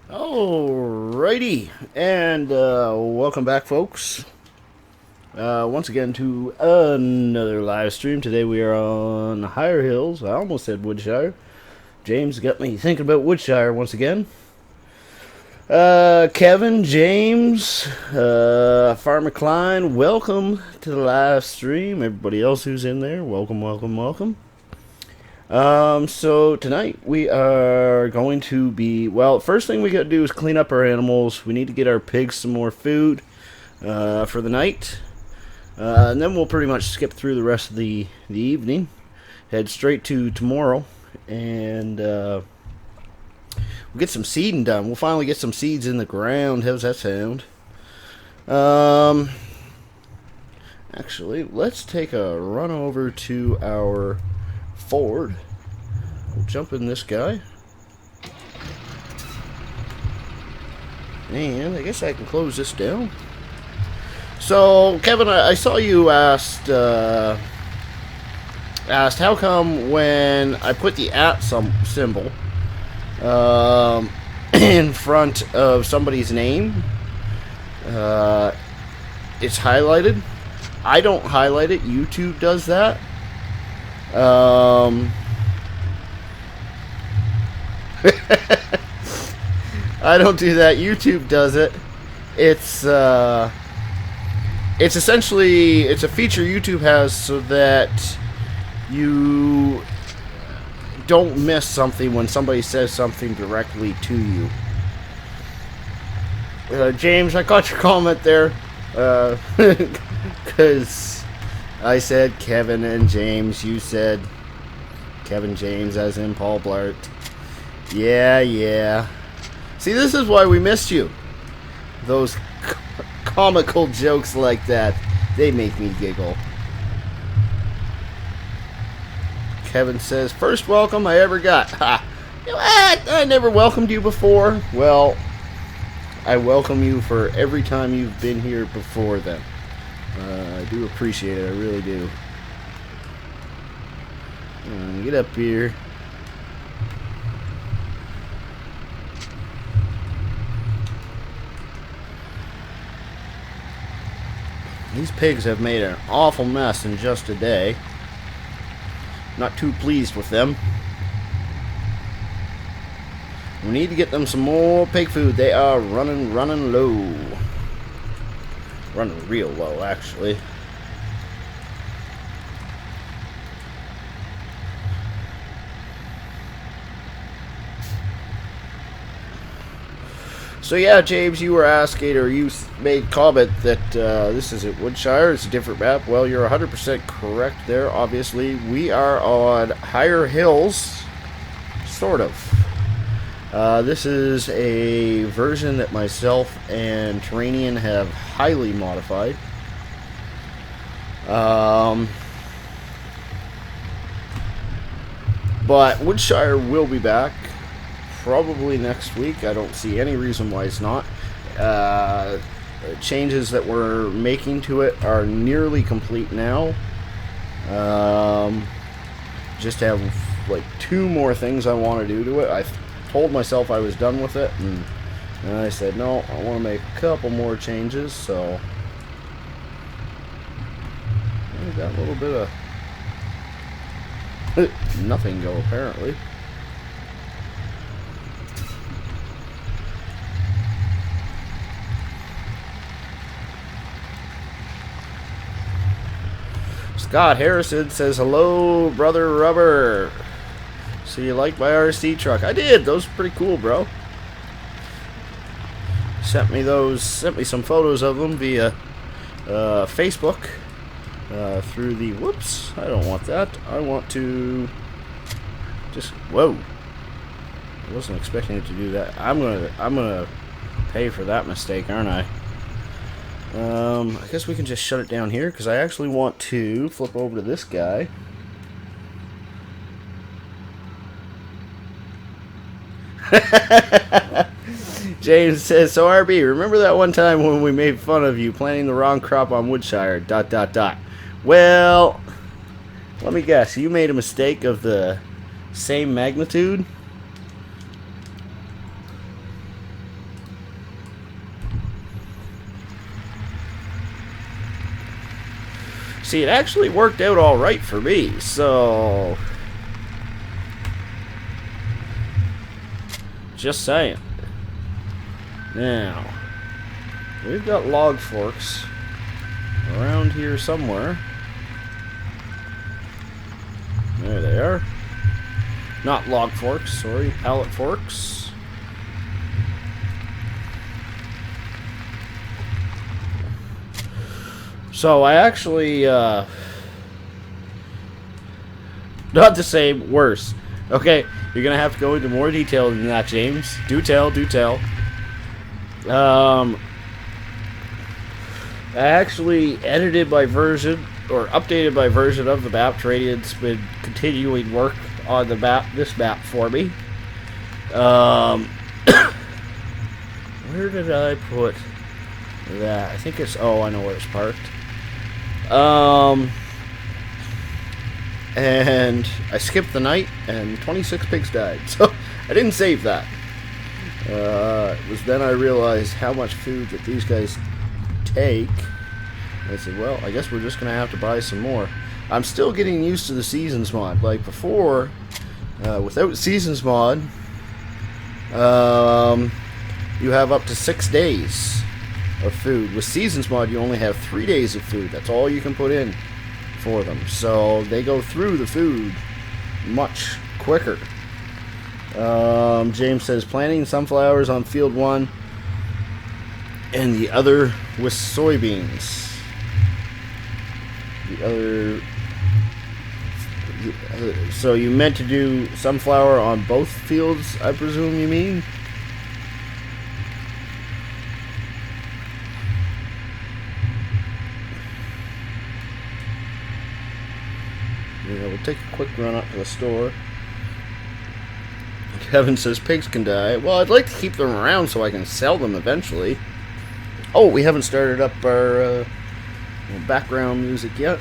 Alrighty, and welcome back, folks. Once again to another live stream. Today we are on Higher Hills. I almost said Woodshire. James got me thinking about Woodshire once again. Kevin, James, Farmer Klein, welcome to the live stream. Everybody else who's in there, welcome, welcome, welcome. So tonight we are going to be, well, first thing we gotta do is clean up our animals. We need to get our pigs some more food, for the night. And then we'll pretty much skip through the rest of the evening. Head straight to tomorrow. And, we'll get some seeding done. We'll finally get some seeds in the ground. How's that sound? Actually, let's take a run over to our Ford. We'll jump in this guy. And I guess I can close this down. So, Kevin, I saw you asked how come when I put the @ symbol in front of somebody's name, it's highlighted. I don't highlight it. YouTube does that. I don't do that. YouTube does it. It's essentially, it's a feature YouTube has so that you don't miss something when somebody says something directly to you. James, I caught your comment there, because I said Kevin and James. You said Kevin James, as in Paul Blart. Yeah. See, this is why we missed you. Those comical jokes like that, they make me giggle. Kevin says, first welcome I ever got. Ha! You know what? I never welcomed you before. Well, I welcome you for every time you've been here before then. I do appreciate it. I really do. Get up here. These pigs have made an awful mess in just a day. Not too pleased with them. We need to get them some more pig food. They are running low. Running real low, actually. So yeah, James, you were asking, or you made comment that this isn't Woodshire, it's a different map. Well, you're 100% correct there, obviously. We are on Higher Hills, sort of. This is a version that myself and Terranian have highly modified. But Woodshire will be back. Probably next week. I don't see any reason why it's not. Changes that we're making to it are nearly complete now. Just have like 2 more things I want to do to it. I told myself I was done with it, and I said no, I want to make a couple more changes. So I got a little bit of nothing go apparently. Scott Harrison says, hello, Brother Rubber. So you like my RC truck? I did. Those are pretty cool, bro. Sent me some photos of them via Facebook. Through the, whoops, I don't want that. I want to just, whoa. I wasn't expecting it to do that. I'm gonna pay for that mistake, aren't I? I guess we can just shut it down here, because I actually want to flip over to this guy. James says, so RB, remember that one time when we made fun of you planting the wrong crop on Woodshire, ... Well, let me guess, you made a mistake of the same magnitude? See, it actually worked out alright for me, so... Just saying. Now, we've got log forks around here somewhere. There they are. Not log forks, sorry, pallet forks. So I actually, not to say worse. Okay, you're gonna have to go into more detail than that, James. Do tell, do tell. I actually edited my version, or updated my version of the map. Tradian's been continuing work on the map, this map for me. Where did I put that? I think it's, oh, I know where it's parked. And I skipped the night, and 26 pigs died, so I didn't save that. It was then I realized how much food that these guys take. I said, well, I guess we're just going to have to buy some more. I'm still getting used to the Seasons mod. Like before, without Seasons mod, you have up to 6 days of food. With Seasons mod, you only have 3 days of food. That's all you can put in for them. So they go through the food much quicker. James says, planting sunflowers on field 1 and the other with soybeans. So you meant to do sunflower on both fields, I presume you mean? Yeah, we'll take a quick run up to the store. Kevin says pigs can die. Well, I'd like to keep them around so I can sell them eventually. Oh, we haven't started up our background music yet.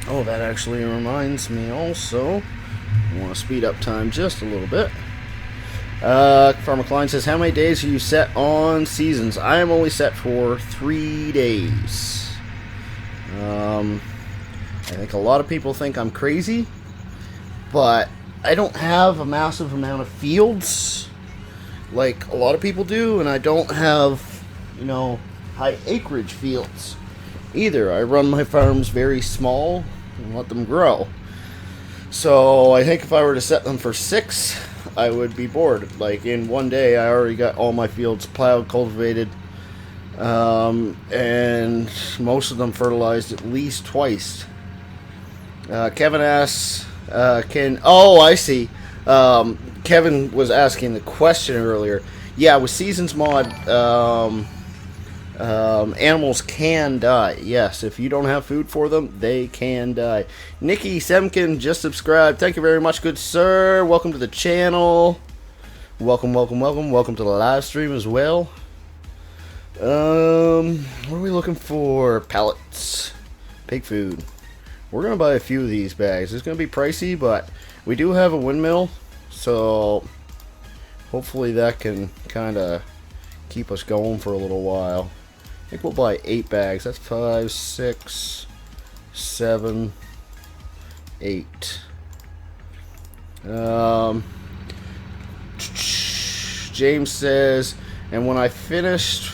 Oh, that actually reminds me also. I want to speed up time just a little bit. Farmer Klein says, how many days are you set on seasons? I am only set for 3 days. I think a lot of people think I'm crazy, but I don't have a massive amount of fields like a lot of people do, and I don't have, you know, high acreage fields either. I run my farms very small and let them grow. So I think if I were to set them for 6, I would be bored. Like in one day, I already got all my fields plowed, cultivated, and most of them fertilized at least twice. Kevin asks, oh, I see. Kevin was asking the question earlier. Yeah, with Seasons mod, animals can die. Yes, if you don't have food for them, they can die. Nikki Semkin just subscribed. Thank you very much, good sir. Welcome to the channel. Welcome, welcome, welcome. Welcome to the live stream as well. What are we looking for? Pellets. Pig food. We're going to buy a few of these bags. It's going to be pricey, but we do have a windmill, so hopefully that can kind of keep us going for a little while. I think we'll buy 8 bags. That's 5, 6, 7, 8. James says, and when I finished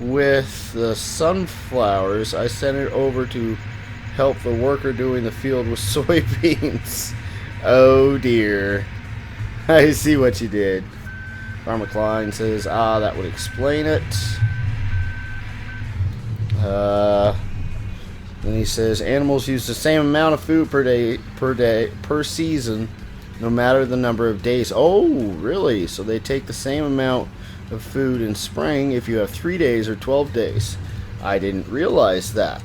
with the sunflowers, I sent it over to help the worker doing the field with soybeans. Oh dear. I see what you did. Farmer Klein says, that would explain it. Then he says, animals use the same amount of food per season, no matter the number of days. Oh, really? So they take the same amount of food in spring if you have 3 days or 12 days. I didn't realize that.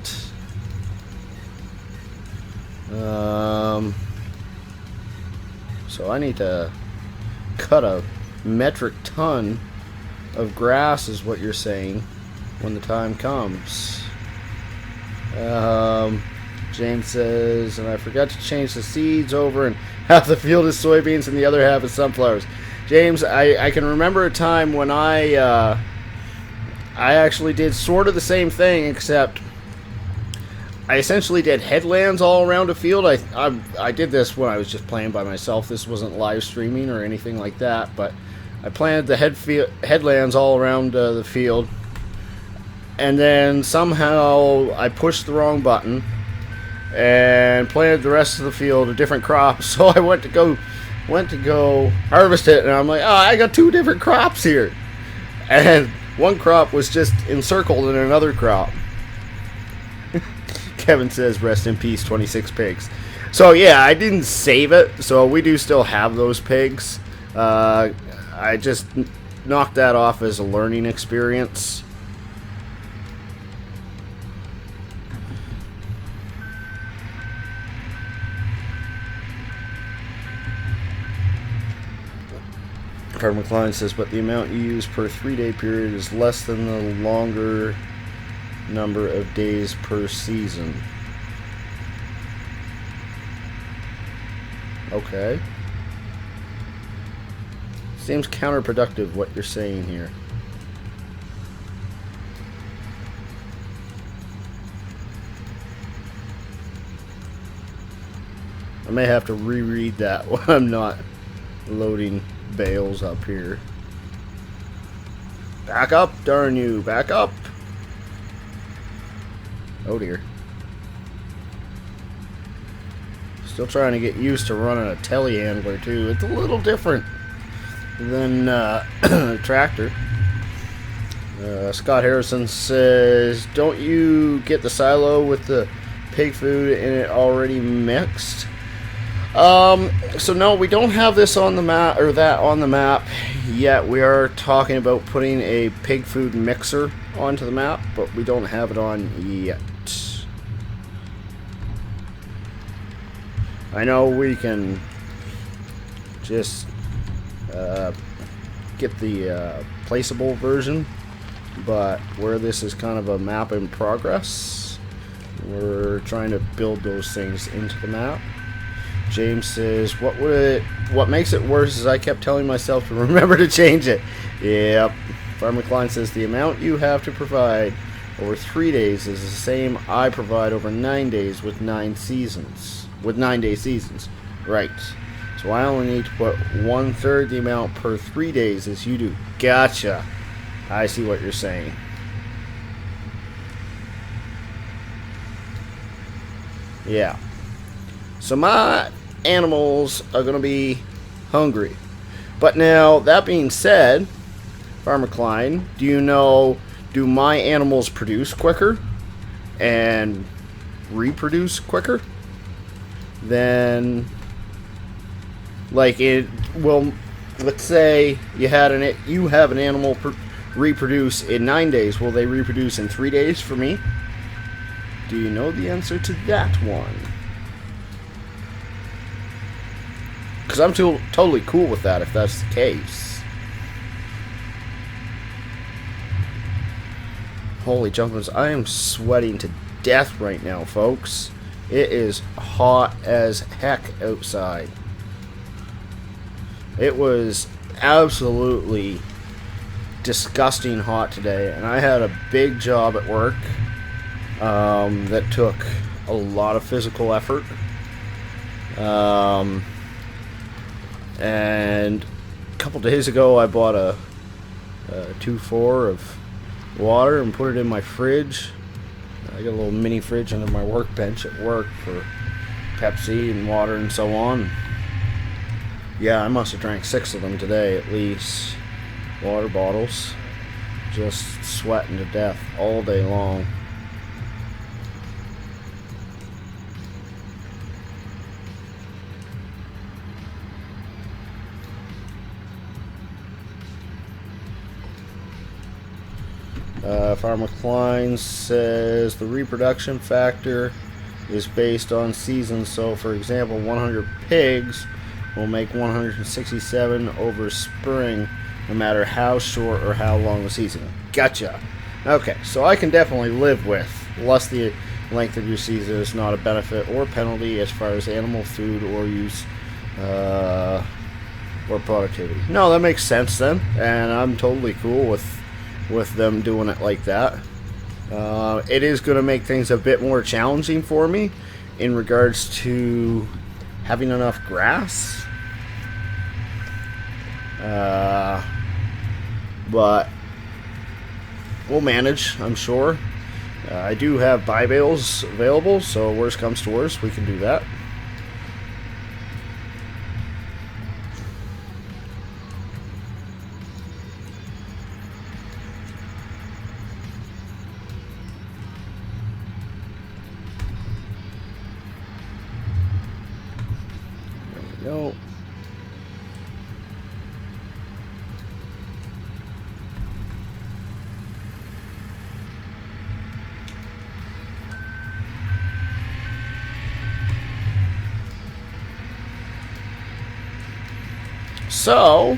So I need to cut a metric ton of grass is what you're saying when the time comes. James says, and I forgot to change the seeds over and Half the field is soybeans and the other half is sunflowers. James, I can remember a time when I actually did sort of the same thing, except I essentially did headlands all around a field. I did this when I was just playing by myself. This wasn't live streaming or anything like that, but I planted the headlands all around the field, and then somehow I pushed the wrong button and planted the rest of the field a different crop. So I went to go harvest it, and I'm like, oh, I got two different crops here, and one crop was just encircled in another crop. Kevin says, rest in peace, 26 pigs. So yeah, I didn't save it, so we do still have those pigs. I just knocked that off as a learning experience. Farmer Klein says, but the amount you use per 3-day period is less than the longer number of days per season. Okay. Seems counterproductive what you're saying here. I may have to reread that when I'm not loading bales up here. Back up, darn you, back up. Oh dear. Still trying to get used to running a telehandler too. It's a little different than a tractor. Scott Harrison says, don't you get the silo with the pig food and it already mixed? So no, we don't have this on the map, or that on the map yet. We are talking about putting a pig food mixer onto the map, but we don't have it on yet. I know we can just get the placeable version, but where this is kind of a map in progress, we're trying to build those things into the map. James says, what makes it worse is I kept telling myself to remember to change it. Yep. Farmer Klein says, the amount you have to provide over 3 days is the same I provide over 9 days with 9 seasons. With 9-day seasons. Right. So I only need to put 1/3 the amount per 3 days as you do. Gotcha. I see what you're saying. Yeah. So my animals are going to be hungry. But now, that being said, Farmer Klein, do my animals produce quicker and reproduce quicker than, like, it will, let's say you have an animal reproduce in 9 days. Will they reproduce in 3 days for me? Do you know the answer to that one? Because I'm totally cool with that if that's the case. Holy jumpers, I am sweating to death right now, folks. It is hot as heck outside. It was absolutely disgusting hot today, and I had a big job at work that took a lot of physical effort. And a couple days ago I bought a 2.4 of water and put it in my fridge. I got a little mini fridge under my workbench at work for Pepsi and water and so on. Yeah, I must have drank 6 of them today at least. Water bottles. Just sweating to death all day long. Farmer Klein says the reproduction factor is based on seasons. So, for example, 100 pigs will make 167 over spring, no matter how short or how long the season. Gotcha. Okay, so I can definitely live with less the length of your season is not a benefit or penalty as far as animal food or use or productivity. No, that makes sense then, and I'm totally cool with them doing it like that. It is going to make things a bit more challenging for me in regards to having enough grass. But we'll manage, I'm sure. I do have buy bales available, so worst comes to worst, we can do that. There we go. So,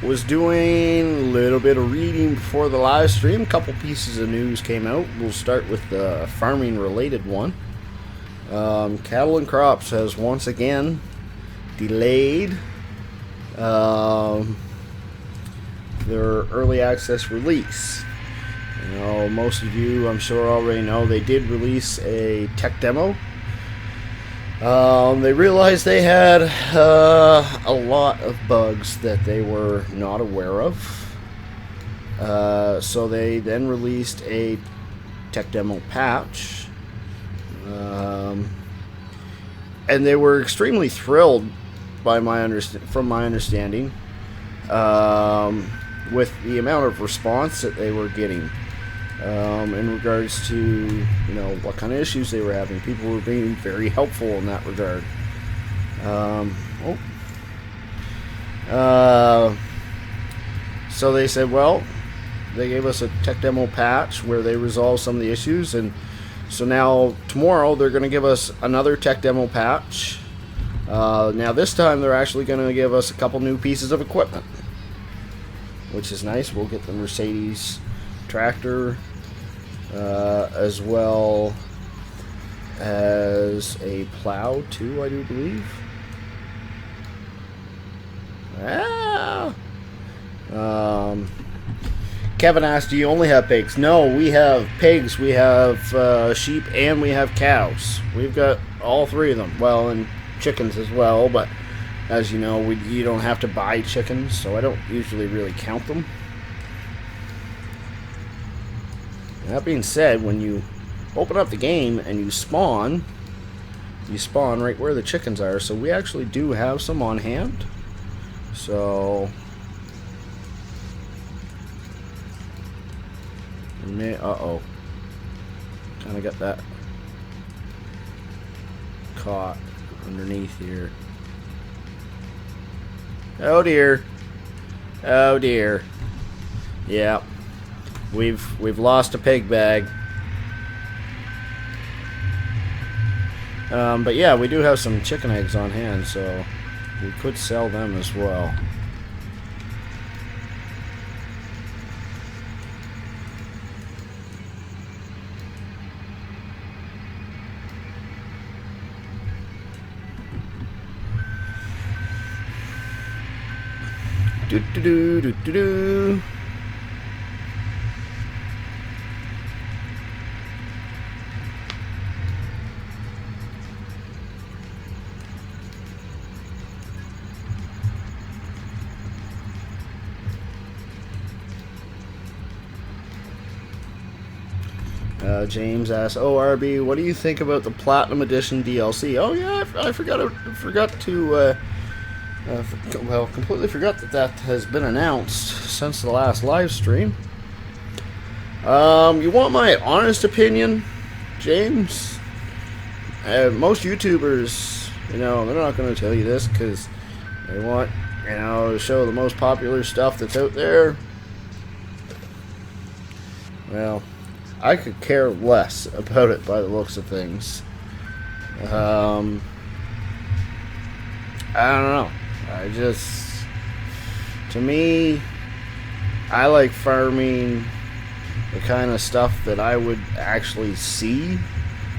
was doing a little bit of reading before the live stream. A couple pieces of news came out. We'll start with the farming related one. Cattle and Crops has once again delayed their early access release. You know, most of you, I'm sure, already know they did release a tech demo. They realized they had a lot of bugs that they were not aware of. So they then released a tech demo patch. And they were extremely thrilled from my understanding, with the amount of response that they were getting. In regards to, you know, what kind of issues they were having. People were being very helpful in that regard. So they said, well, they gave us a tech demo patch where they resolved some of the issues, and so now tomorrow they're going to give us another tech demo patch. Now this time they're actually going to give us a couple new pieces of equipment, which is nice. We'll get the Mercedes tractor, as well as a plow too, I do believe. Kevin asked, do you only have pigs? No, we have pigs, we have sheep, and we have cows. We've got all three of them. Well, and chickens as well, but as you know, you don't have to buy chickens, so I don't usually really count them. That being said, when you open up the game and you spawn right where the chickens are. So we actually do have some on hand. So, uh-oh. Kind of got that caught underneath here. Oh dear. Oh dear. Yeah. We've lost a pig bag. But yeah, we do have some chicken eggs on hand, so we could sell them as well. Do do do do do do. James asks, "Oh, RB, what do you think about the Platinum Edition DLC?" Oh yeah, I forgot to. Well, completely forgot that has been announced since the last live stream. You want my honest opinion, James? Most YouTubers, you know, they're not going to tell you this because they want, you know, to show the most popular stuff that's out there. Well, I could care less about it by the looks of things. I don't know. To me, I like farming the kind of stuff that I would actually see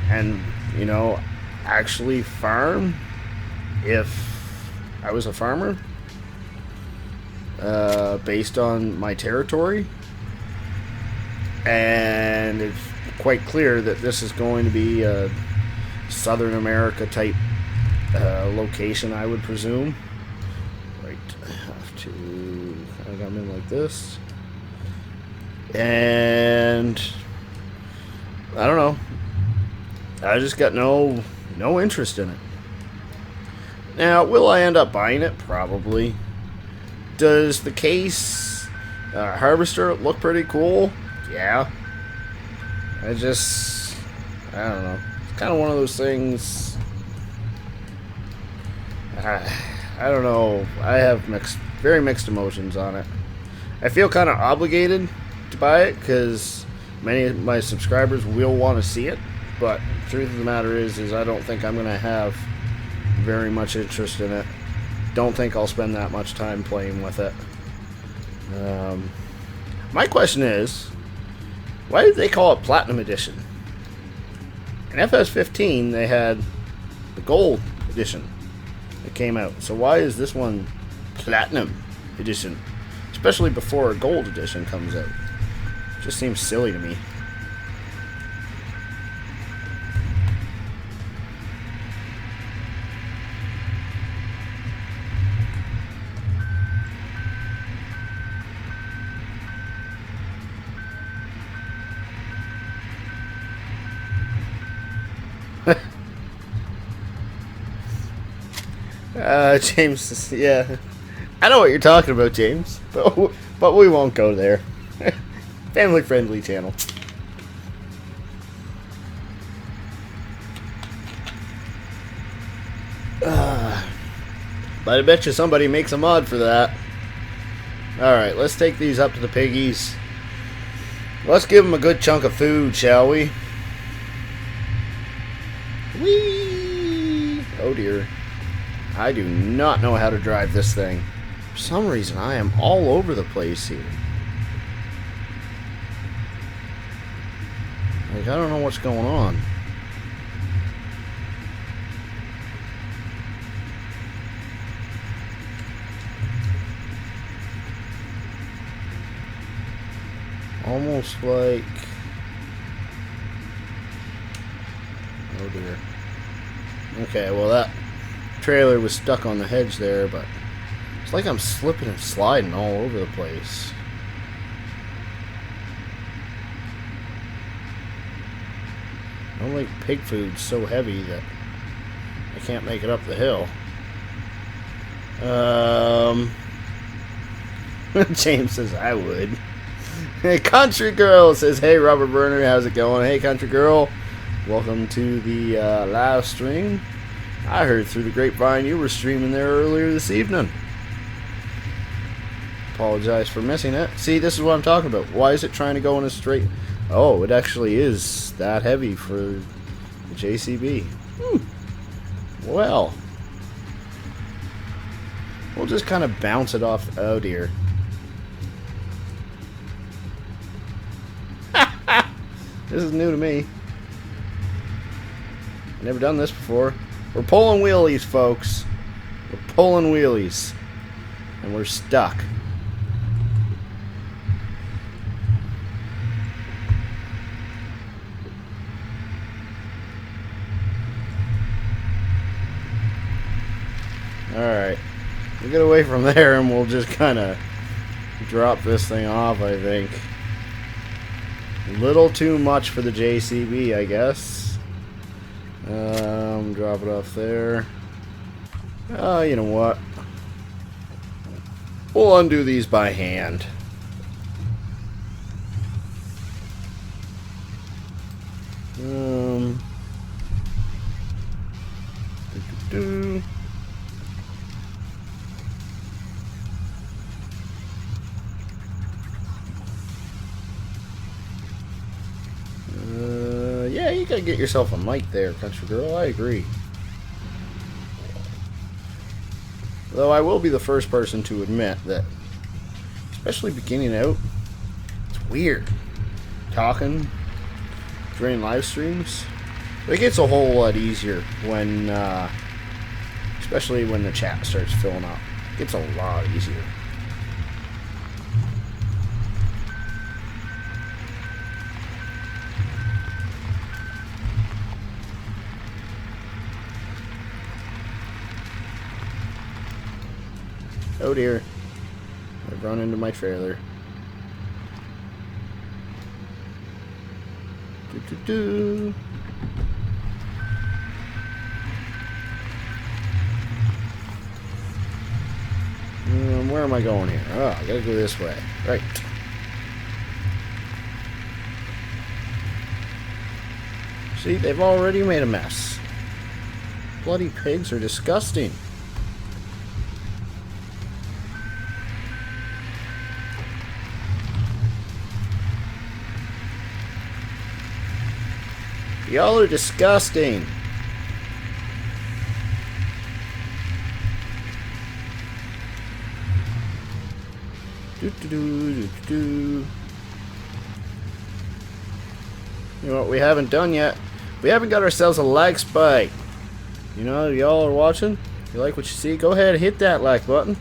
and, you know, actually farm. if I was a farmer, based on my territory, and it's quite clear that this is going to be a Southern America type location, I would presume. Right, I have to kind of come in like this, and I don't know. I just got no interest in it. Now, will I end up buying it? Probably. Does the case harvester look pretty cool? Yeah. I don't know. It's kind of one of those things. I don't know. I have very mixed emotions on it. I feel kind of obligated to buy it because many of my subscribers will want to see it. But the truth of the matter is I don't think I'm going to have very much interest in it. Don't think I'll spend that much time playing with it. My question is, why did they call it Platinum Edition? In FS15, they had the Gold Edition that came out. So why is this one Platinum Edition? Especially before a Gold Edition comes out. It just seems silly to me. James, yeah. I know what you're talking about, James, but we won't go there. Family-friendly channel. But I bet you somebody makes a mod for that. Alright, let's take these up to the piggies. Let's give them a good chunk of food, shall we? Whee! Oh dear. I do not know how to drive this thing. For some reason, I am all over the place here. Like, I don't know what's going on. Almost like... Oh dear. Okay, well that trailer was stuck on the hedge there, but it's like I'm slipping and sliding all over the place. I don't think pig food's so heavy that I can't make it up the hill. James says I would. Hey, Country Girl says, hey, Robert Burner, how's it going? Hey, Country Girl, welcome to the live stream. I heard through the grapevine you were streaming there earlier this evening. Apologize for missing it. See, this is what I'm talking about. Why is it trying to go in a straight... Oh, it actually is that heavy for the JCB. Well, we'll just kind of bounce it off. Oh, dear. This is new to me. I've never done this before. We're pulling wheelies, folks. We're pulling wheelies. And we're stuck. Alright. We'll get away from there and we'll just kind of drop this thing off, I think. A little too much for the JCB, I guess. Drop it off there. You know what? We'll undo these by hand. Yeah, you gotta get yourself a mic there, Country Girl. I agree. Though I will be the first person to admit that, especially beginning out, it's weird talking during live streams. It gets a whole lot easier when, especially when the chat starts filling up. It gets a lot easier. Oh dear. I've run into my trailer. Do-do-do. Where am I going here? Oh, I gotta go this way. Right. See, they've already made a mess. Bloody pigs are disgusting. Y'all are disgusting. Do-do-do-do-do. You know what we haven't done yet? We haven't got ourselves a like spike. You know, y'all are watching. If you like what you see, go ahead and hit that like button.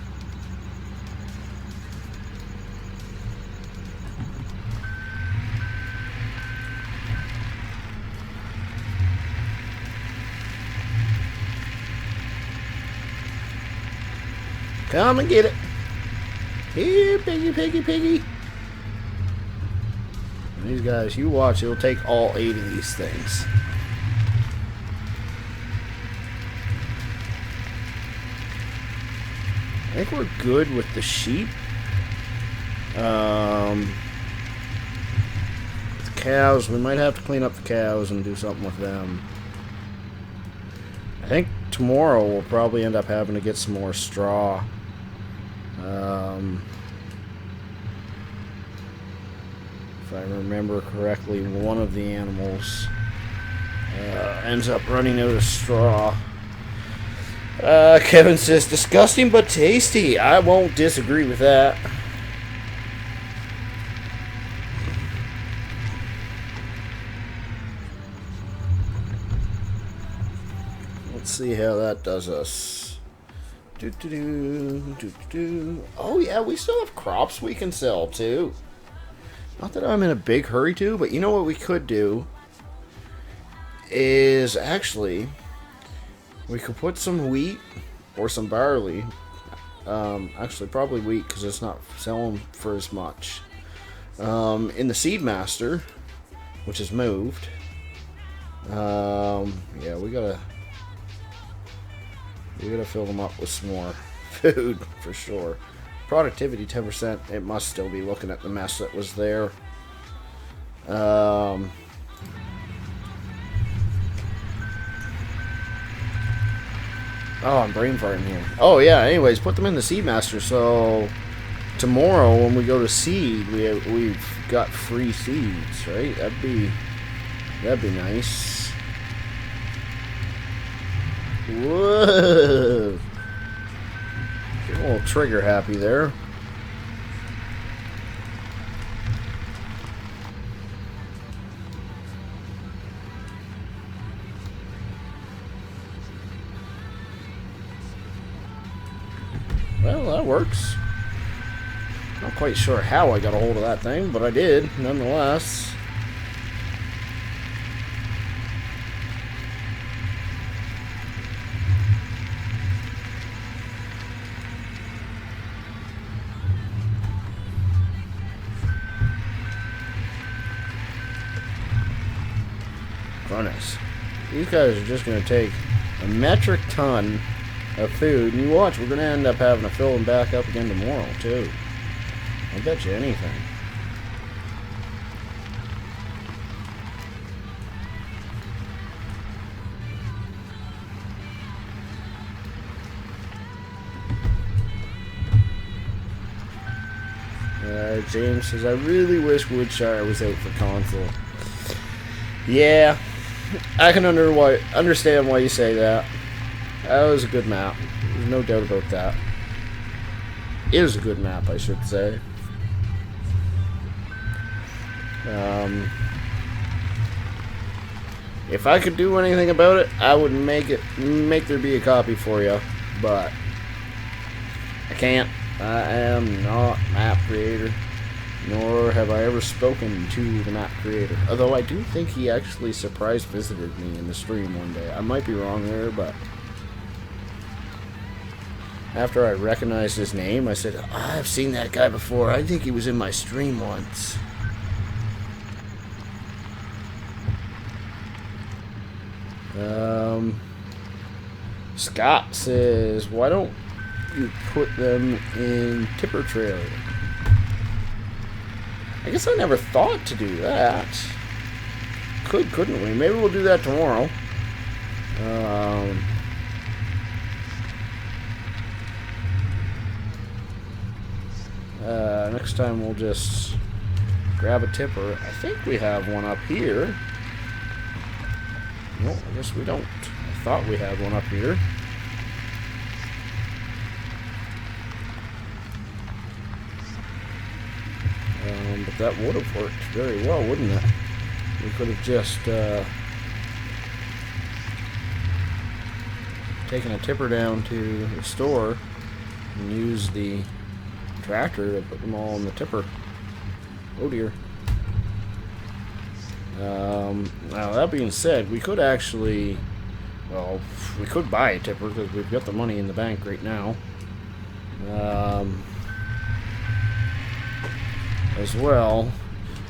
Come and get it. Here, piggy, piggy, piggy. And these guys, you watch, it'll take all 8 of these things. I think we're good with the sheep. The cows, we might have to clean up the cows and do something with them. I think tomorrow we'll probably end up having to get some more straw. If I remember correctly, one of the animals ends up running out of straw. Kevin says, disgusting but tasty. I won't disagree with that. Let's see how that does us. Oh yeah, we still have crops we can sell too. Not that I'm in a big hurry to, but you know what we could do is actually we could put some wheat or some barley. Actually, probably wheat because it's not selling for as much. In the Seedmaster, which is moved. Yeah, we gotta fill them up with some more food for sure. Productivity 10%. It must still be looking at the mess that was there. Oh, I'm brain farting here. Oh yeah. Anyways, put them in the Seedmaster. So tomorrow when we go to seed, we've got free seeds, right? That'd be nice. Whoa! Get a little trigger happy there. Well, that works. Not quite sure how I got a hold of that thing, but I did, nonetheless. Goodness. These guys are just going to take a metric ton of food, and you watch, we're going to end up having to fill them back up again tomorrow, too. I'll bet you anything. James says, I really wish Woodshire was out for console. Yeah, I can understand why you say that. That was a good map. There's no doubt about that. It was a good map, I should say. If I could do anything about it, I would make there be a copy for you. but I can't. I am not map creator, nor have I ever spoken to the map creator. Although I do think he actually surprise visited me in the stream one day. I might be wrong there, but after I recognized his name, I said, I've seen that guy before. I think he was in my stream once. Scott says, why don't you put them in tipper trailer? I guess I never thought to do that. Couldn't we? Maybe we'll do that tomorrow. Next time we'll just grab a tipper. I think we have one up here. No, I guess we don't. I thought we had one up here. But that would have worked very well, wouldn't it? We could have just taken a tipper down to the store and used the tractor to put them all in the tipper. Oh dear. Now that being said, we could actually, well, we could buy a tipper because we've got the money in the bank right now. As well,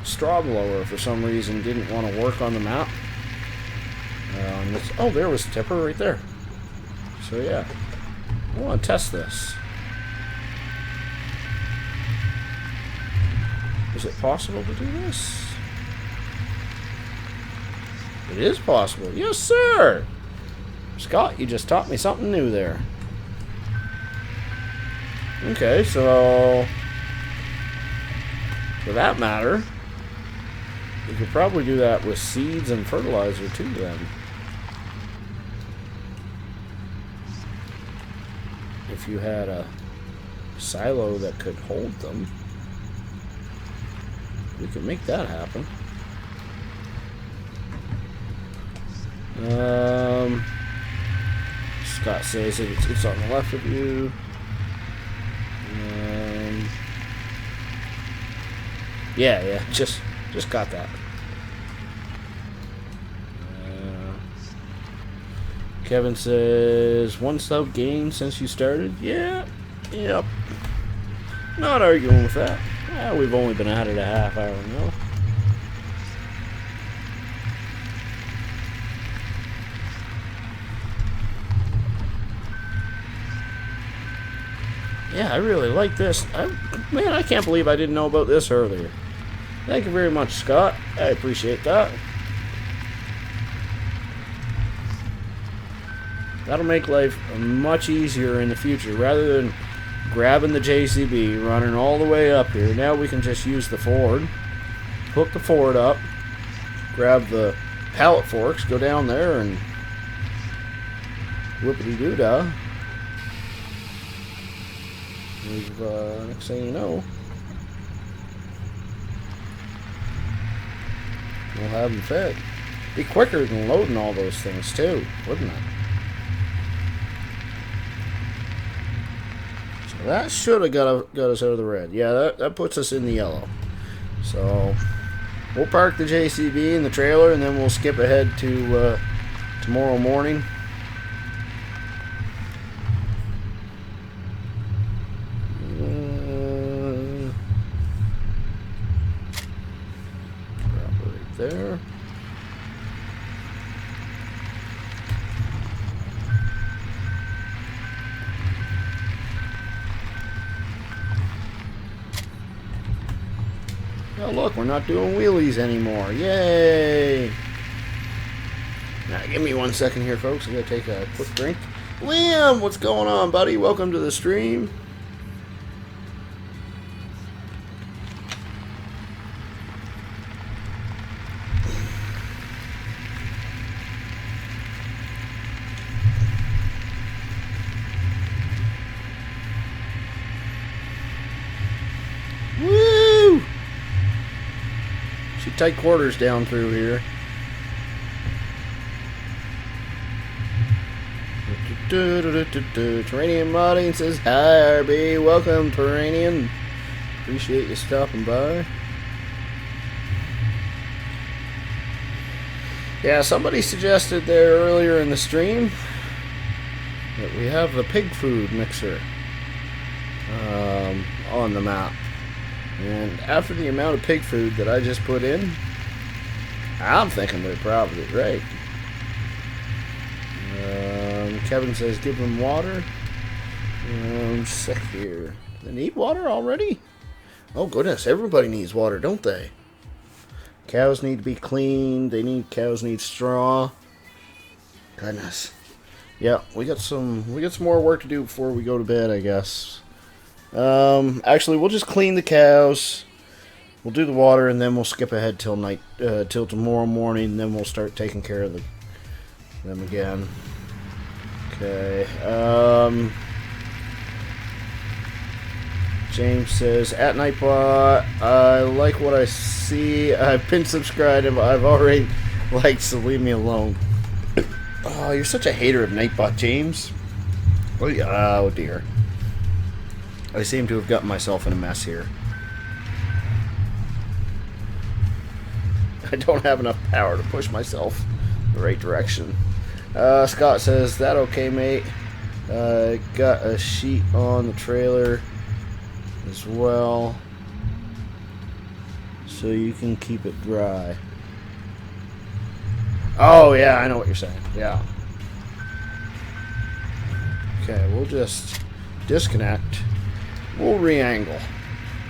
straw blower for some reason didn't want to work on the map. Oh, there was a tipper right there. So yeah, I want to test this. Is it possible to do this? It is possible. Yes, sir! Scott, you just taught me something new there. Okay, so for that matter, you could probably do that with seeds and fertilizer too then. If you had a silo that could hold them, we could make that happen. Scott says it's on the left of you. Yeah, just got that. Kevin says, 1 sub gain since you started? Yeah, yep. Not arguing with that. We've only been at it a half hour now. Yeah, I really like this. Man, I can't believe I didn't know about this earlier. Thank you very much, Scott. I appreciate that. That'll make life much easier in the future. Rather than grabbing the JCB, running all the way up here, now we can just use the Ford, hook the Ford up, grab the pallet forks, go down there, and whoopity-doo-dah. Next thing you know, we'll have them fed. Be quicker than loading all those things too, wouldn't it? So that should have got us out of the red. Yeah, that puts us in the yellow. So we'll park the JCB in the trailer, and then we'll skip ahead to tomorrow morning. There. Oh look, we're not doing wheelies anymore. Yay! Now give me 1 second here, folks. I'm gonna take a quick drink. Liam, what's going on, buddy? Welcome to the stream. Tight quarters down through here. Terranian Modding says, hi, RB. Welcome, Terranian. Appreciate you stopping by. Yeah, somebody suggested there earlier in the stream that we have the pig food mixer on the map. And after the amount of pig food that I just put in, I'm thinking they're probably right. Kevin says give them water. Sick here. They need water already? Oh goodness, everybody needs water, don't they? Cows need to be cleaned. Cows need straw. Goodness. Yeah, we got some more work to do before we go to bed, I guess. Actually, we'll just clean the cows. We'll do the water, and then we'll skip ahead till night, till tomorrow morning. And then we'll start taking care of them again. Okay. James says, at Nightbot, I like what I see. I've been subscribed. I've already liked, so leave me alone. Oh, you're such a hater of Nightbot, James. Oh dear. I seem to have gotten myself in a mess here. I don't have enough power to push myself in the right direction. Scott says, that okay, mate. Got a sheet on the trailer as well, so you can keep it dry. Oh yeah, I know what you're saying. Yeah. Okay, we'll just disconnect. We'll re-angle.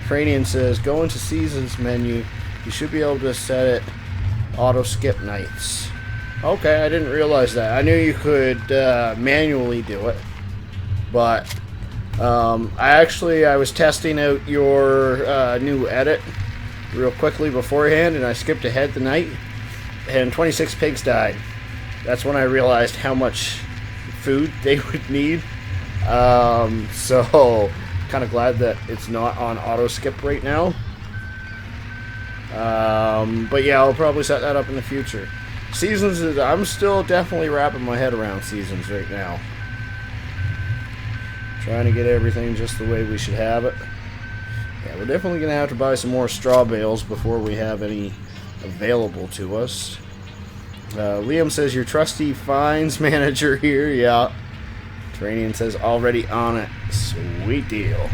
Cranian says, go into seasons menu. You should be able to set it auto skip nights. Okay, I didn't realize that. I knew you could manually do it, but I was testing out your new edit real quickly beforehand, and I skipped ahead the night, and 26 pigs died. That's when I realized how much food they would need. So kind of glad that it's not on auto skip right now. But yeah, I'll probably set that up in the future. Seasons, I'm still definitely wrapping my head around seasons right now. Trying to get everything just the way we should have it. Yeah, we're definitely going to have to buy some more straw bales before we have any available to us. Liam says, your trusty fines manager here. Yeah. Terranian says, already on it. Sweet deal.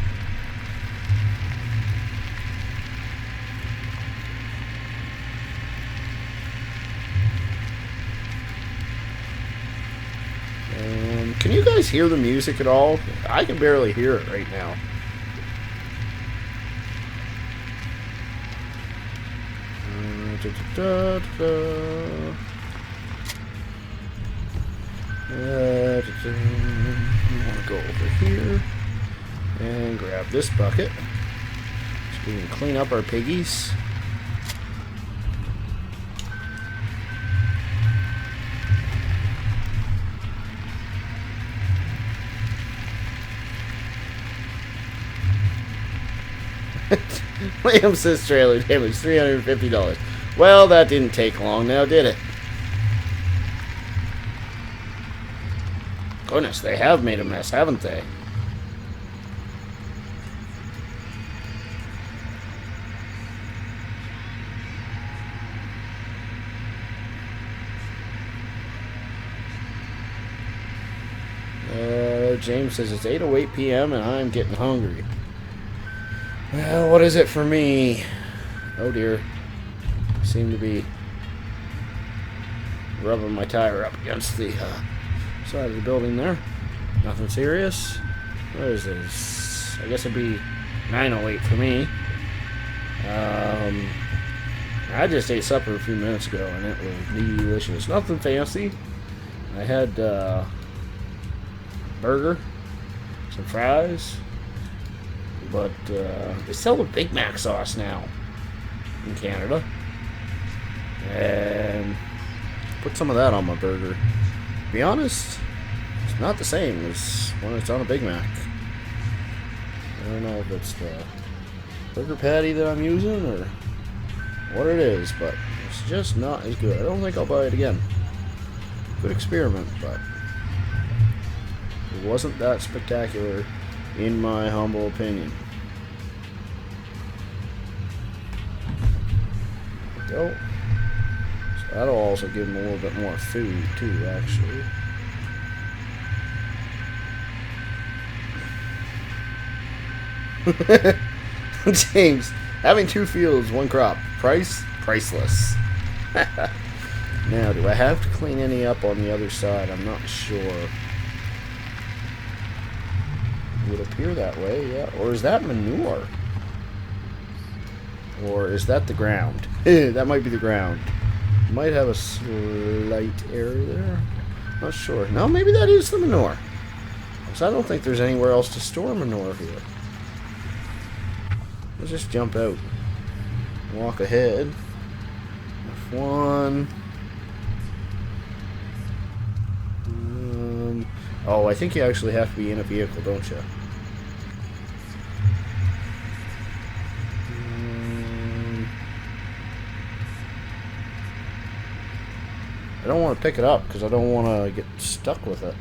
Can you guys hear the music at all? I can barely hear it right now. I want to go over here and grab this bucket so we can clean up our piggies. Liam says trailer damage $350. Well, that didn't take long now, did it? Goodness, they have made a mess, haven't they? James says it's 8:08 p.m. and I'm getting hungry. Well, what is it for me? Oh dear. I seem to be rubbing my tire up against the side of the building there. Nothing serious. What is this? I guess it'd be 9:08 for me. I just ate supper a few minutes ago and it was delicious. Nothing fancy. I had burger, some fries. But they sell the Big Mac sauce now in Canada. And put some of that on my burger. To be honest, it's not the same as when it's on a Big Mac. I don't know if it's the burger patty that I'm using or what it is, but it's just not as good. I don't think I'll buy it again. Good experiment, but It wasn't that spectacular, in my humble opinion. There we go. So that'll also give him a little bit more food, too, actually. James, having 2 fields, 1 crop. Price? Priceless. Now, do I have to clean any up on the other side? I'm not sure. It would appear that way, yeah. Or is that manure? Or is that the ground? That might be the ground. Might have a slight error there. Not sure. No, maybe that is the manure. Because I don't think there's anywhere else to store manure here. Let's just jump out. Walk ahead. F1. Oh, I think you actually have to be in a vehicle, don't you? I don't want to pick it up because I don't want to get stuck with it.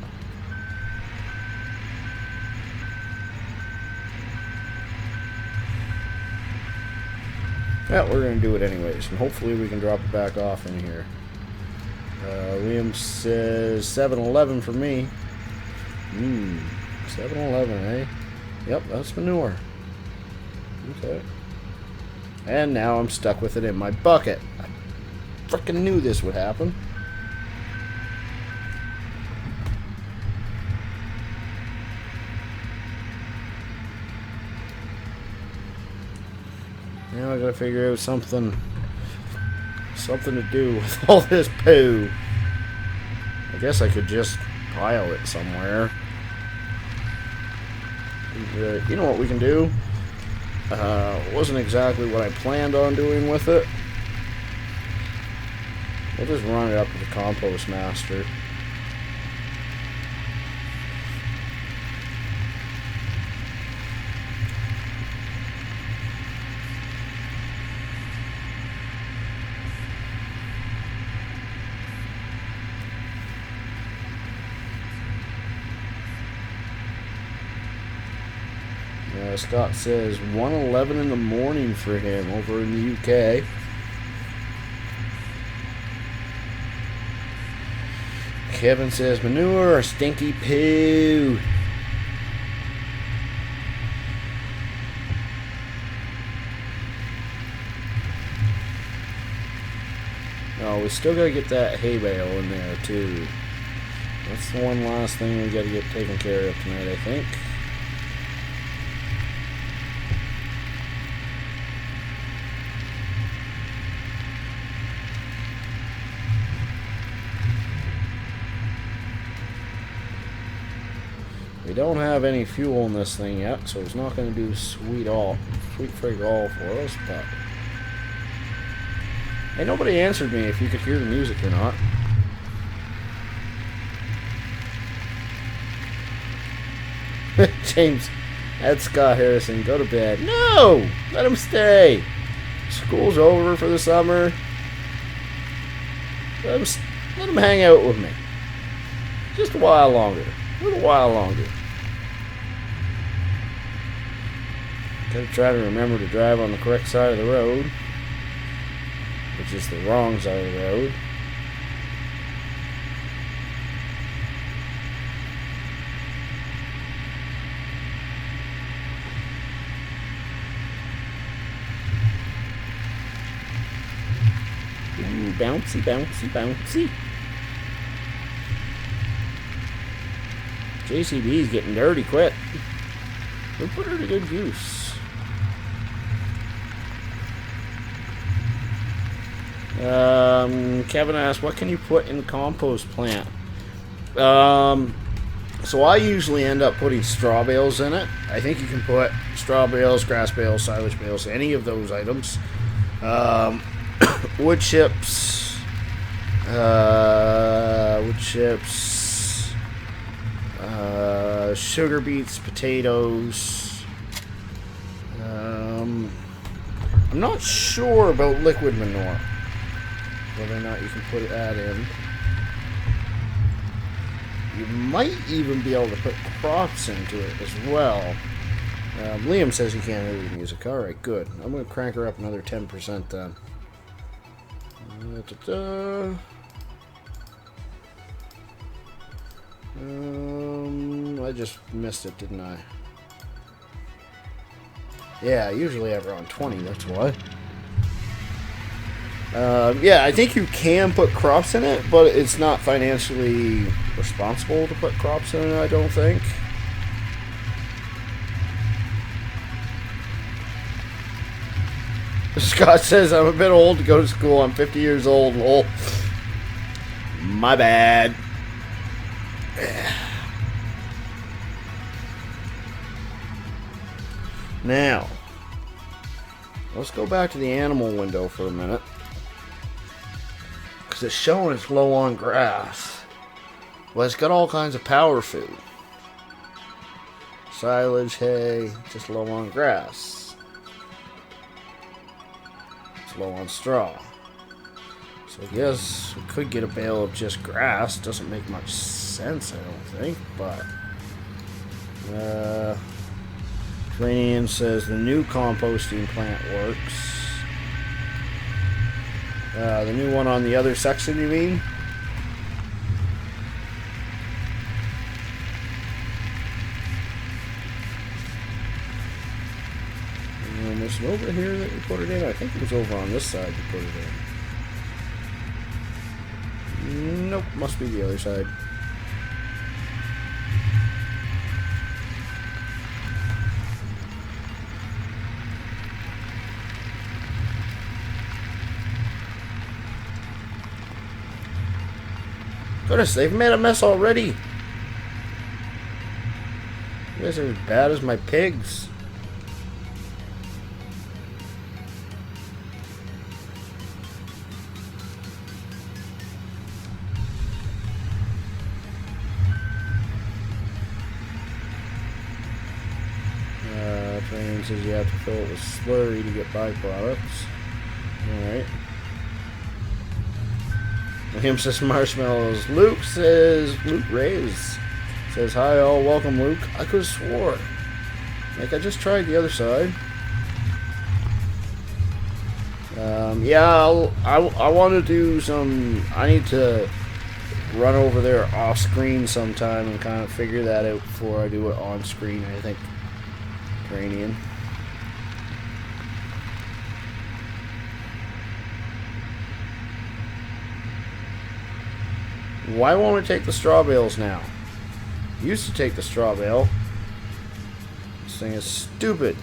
Yeah, we're going to do it anyways, and hopefully we can drop it back off in here. Liam says 7-Eleven for me. 7-Eleven, eh? Yep, that's manure. Okay. And now I'm stuck with it in my bucket. I frickin' knew this would happen. Now I gotta figure out something to do with all this poo. I guess I could just pile it somewhere. You know what we can do? It wasn't exactly what I planned on doing with it. We'll just run it up to the compost master. Scott says 1:11 in the morning for him over in the UK. Kevin says manure or stinky poo. Oh, we still gotta get that hay bale in there too. That's the one last thing we gotta get taken care of tonight, I think. We don't have any fuel in this thing yet, so it's not going to do sweet frig all for us, but... Hey, nobody answered me if you could hear the music or not. James, that's Scott Harrison. Go to bed. No! Let him stay! School's over for the summer. Let him hang out with me. Just a while longer. A little while longer. Gotta try to remember to drive on the correct side of the road, which is the wrong side of the road. Ooh, bouncy, bouncy, bouncy. JCB's getting dirty quick. We'll put her to good use. Kevin asked, what can you put in the compost plant? So I usually end up putting straw bales in it. I think you can put straw bales, grass bales, silage bales, any of those items. Wood chips. Sugar beets, potatoes. I'm not sure about liquid manure, whether or not you can put that in. you might even be able to put crops into it as well. Liam says he can't hear the music. Alright, good. I'm going to crank her up another 10% then. I just missed it, didn't I? Yeah, I usually have her on 20, that's why. Yeah, I think you can put crops in it, but it's not financially responsible to put crops in it, I don't think. Scott says, I'm a bit old to go to school. I'm 50 years old. Lol. My bad. Now, let's go back to the animal window for a minute. Because it's showing it's low on grass. Well, it's got all kinds of power food. Silage, hay, just low on grass. It's low on straw. So I guess we could get a bale of just grass. Doesn't make much sense, I don't think, but... Rainian says the new composting plant works. The new one on the other section, you mean? And was it over here that you put it in? I think it was over on this side you put it in. Nope, must be the other side. Goodness, they've made a mess already. You guys are as bad as my pigs. Training says you have to fill it with slurry to get byproducts. Alright. Him says marshmallows. Luke Reyes says hi all, welcome Luke. I could have swore like I just tried the other side. Yeah, I want to do some. I need to run over there off screen sometime and kind of figure that out before I do it on screen. I think Cranian. Why won't it take the straw bales now? It used to take the straw bale. This thing is stupid.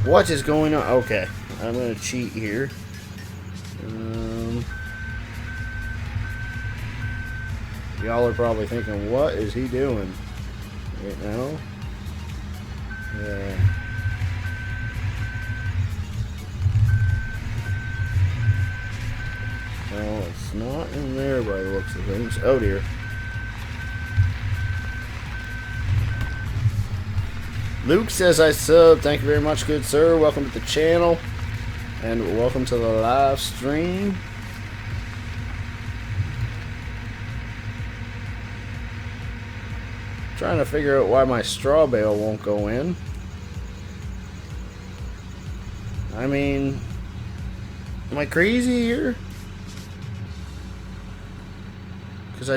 What is going on? Okay, I'm gonna cheat here. Y'all are probably thinking, what is he doing right now? Yeah. Well, it's not in there by the looks of things. Oh dear. Luke says I sub. Thank you very much, good sir. Welcome to the channel. And welcome to the live stream. Trying to figure out why my straw bale won't go in. I mean, am I crazy here? Because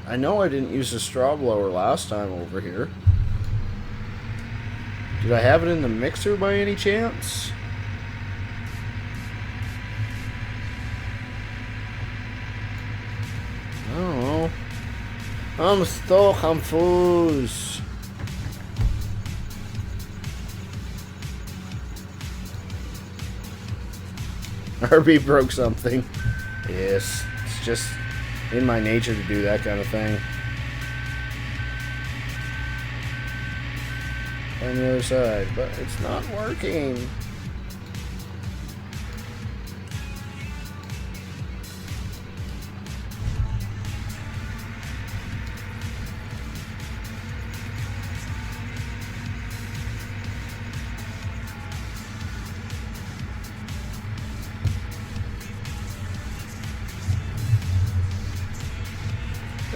I know I didn't use the straw blower last time over here. Did I have it in the mixer by any chance? I don't know. I'm so confused. RB broke something. Yes, it's just in my nature to do that kind of thing. On the other side, but it's not working.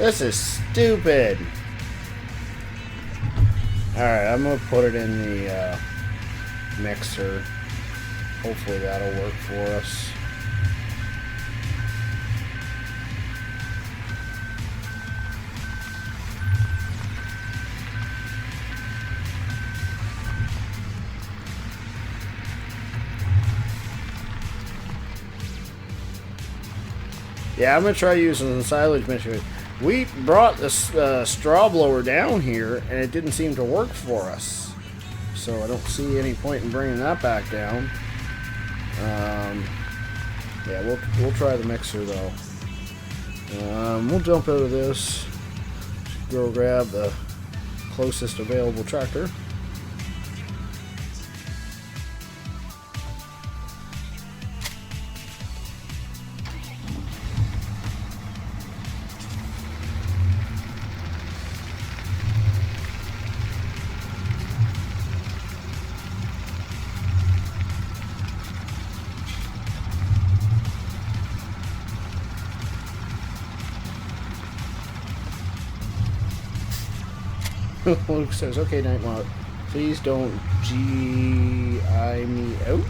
This is stupid. Alright, I'm gonna put it in the mixer. Hopefully that'll work for us. Yeah, I'm gonna try using the silage mixer. We brought this straw blower down here, and it didn't seem to work for us. So I don't see any point in bringing that back down. Yeah, we'll try the mixer though. We'll jump out of this. Go grab the closest available tractor. Luke says, okay, Nightmare, please don't G-I me out.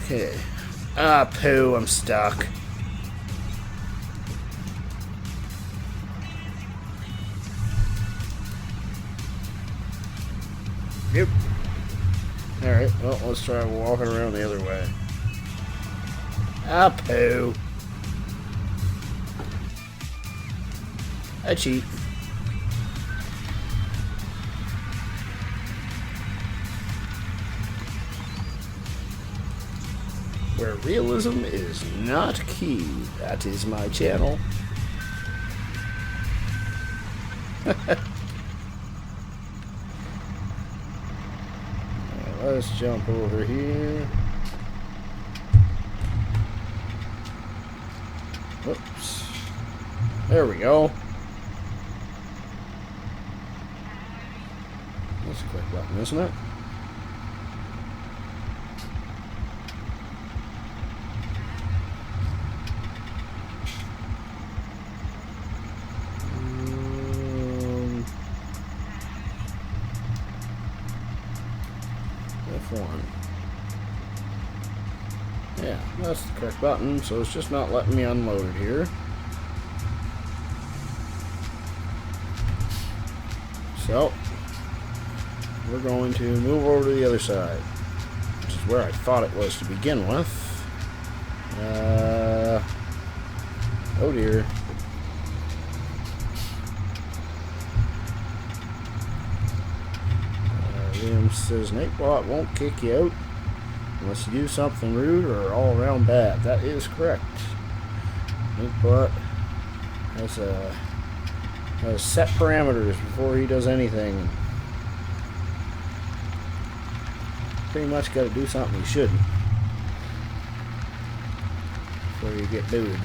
Okay. Ah, poo, I'm stuck. Yep. Alright, well, let's try walking around the other way. Ah, poo. I cheat. Where realism is not key. That is my channel. Let's jump over here. Whoops. There we go. That's a quick button, isn't it? F1. Yeah, that's the correct button, so it's just not letting me unload it here. So, we're going to move over to the other side, which is where I thought it was to begin with. Oh dear. William says Nightbot won't kick you out unless you do something rude or all around bad. That is correct. Nightbot has set parameters before he does anything. Pretty much got to do something you shouldn't before you get booed.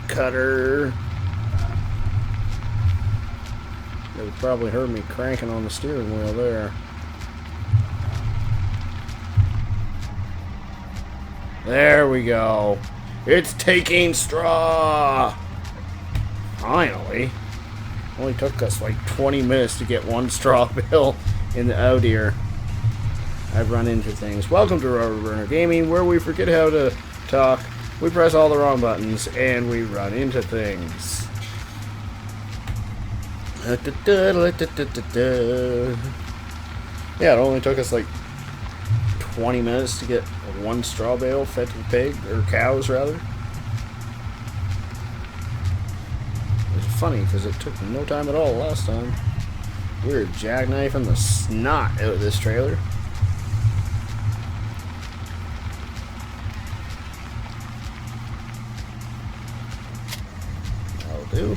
Cutter. They probably heard me cranking on the steering wheel there. There we go. It's taking straw. Finally. Only took us like 20 minutes to get one straw bale in the out here. I've run into things. Welcome to Rubber Burner Gaming, where we forget how to talk. We press all the wrong buttons, and we run into things. Yeah, it only took us like 20 minutes to get one straw bale fed to the pig, or cows rather. It's funny, because it took no time at all last time. We were jackknifing the snot out of this trailer. Do.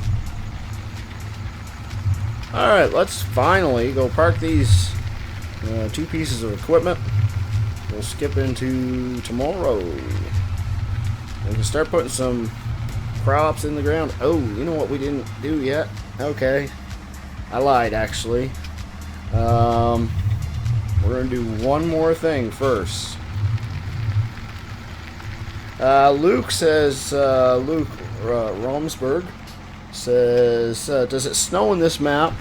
Alright, let's finally go park these 2 pieces of equipment. We'll skip into tomorrow. We can start putting some crops in the ground. Oh, you know what we didn't do yet? Okay. I lied, actually. We're going to do one more thing first. Luke says, Luke Romsberg says, does it snow in this map?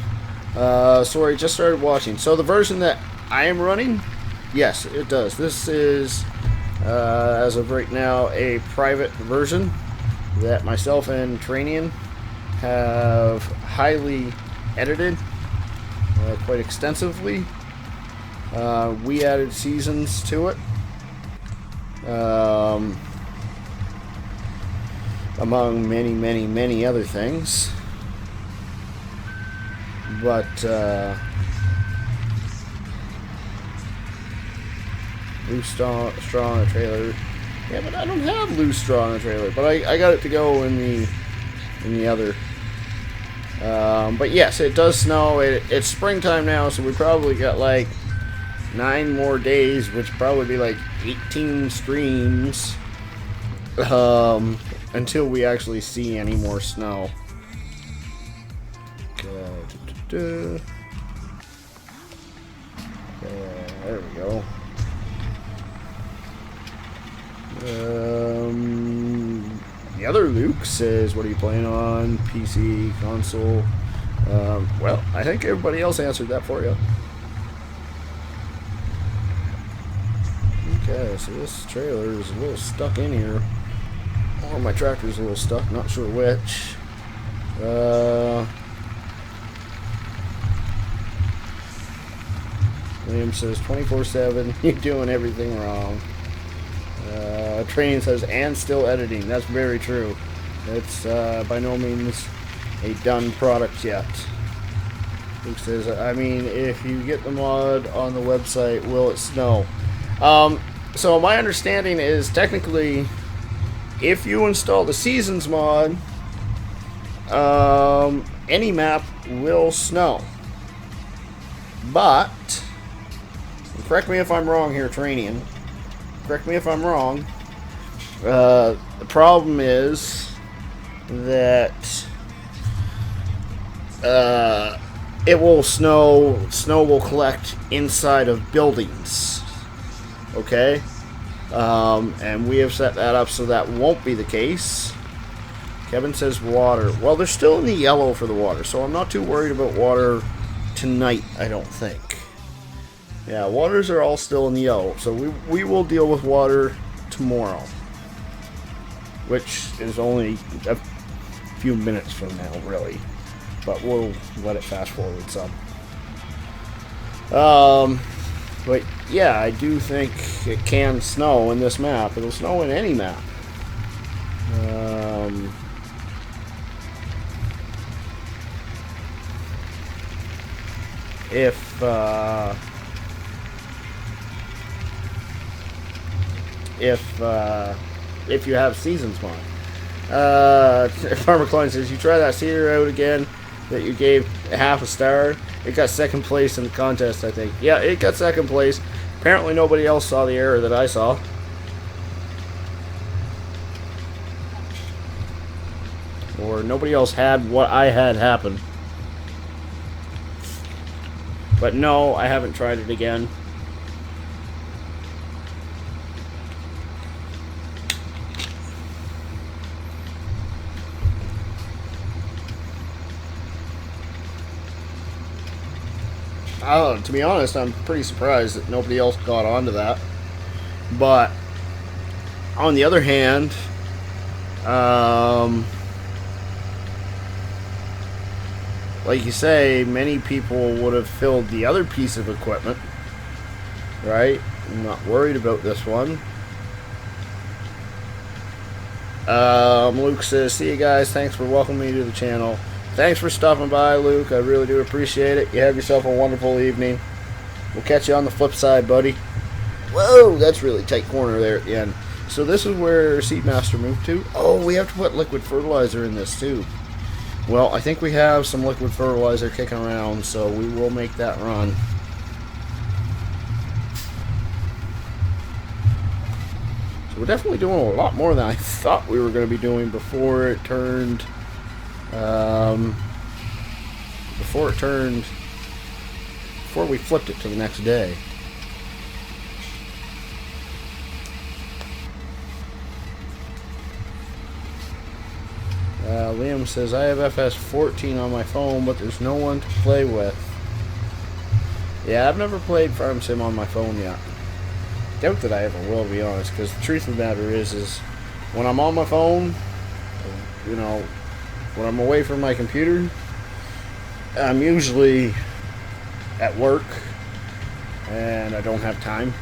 Sorry, just started watching. So the version that I am running, yes, it does. This is, as of right now, a private version that myself and Tranian have highly edited quite extensively. We added seasons to it, among many other things. But loose straw on a trailer. Yeah, but I don't have loose straw on a trailer. But I got it to go in the other. But yes, it does snow. It's springtime now, so we probably got like 9 more days, which probably be like 18 streams, until we actually see any more snow. There we go. The other Luke says, what are you playing on? PC, console? Well, I think everybody else answered that for you. Okay, so this trailer is a little stuck in here. Or my tractor's a little stuck, not sure which. William says 24/7, you're doing everything wrong. Training says, and still editing. That's very true. It's by no means a done product yet. Luke says, I mean, if you get the mod on the website, will it snow? So my understanding is technically, if you install the Seasons mod, any map will snow. But, correct me if I'm wrong here, Tranian. Correct me if I'm wrong. The problem is that it will snow will collect inside of buildings. Okay? And we have set that up so that won't be the case. Kevin says water. Well, they're still in the yellow for the water, so I'm not too worried about water tonight, I don't think. Yeah, waters are all still in the yellow, so we will deal with water tomorrow, which is only a few minutes from now, really, but we'll let it fast forward some. But yeah, I do think it can snow in this map. It'll snow in any map. If you have Seasons mod. Farmer Klein says, you try that cedar out again that you gave half a star. It got second place in the contest, I think. Yeah, it got second place. Apparently nobody else saw the error that I saw. Or nobody else had what I had happen. But no, I haven't tried it again. To be honest, I'm pretty surprised that nobody else got onto that. But on the other hand, like you say, many people would have filled the other piece of equipment, right? I'm not worried about this one. Luke says, see you guys, thanks for welcoming me to the channel. Thanks for stopping by, Luke. I really do appreciate it. You have yourself a wonderful evening. We'll catch you on the flip side, buddy. Whoa, that's really tight corner there at the end. So this is where Seedmaster moved to. Oh, we have to put liquid fertilizer in this too. Well, I think we have some liquid fertilizer kicking around, so we will make that run. So we're definitely doing a lot more than I thought we were going to be doing before it turned... before we flipped it to the next day. Liam says, I have FS14 on my phone, but there's no one to play with. Yeah, I've never played Farm Sim on my phone yet. Doubt that I ever will, to be honest, because the truth of the matter is when I'm on my phone, you know, when I'm away from my computer, I'm usually at work and I don't have time,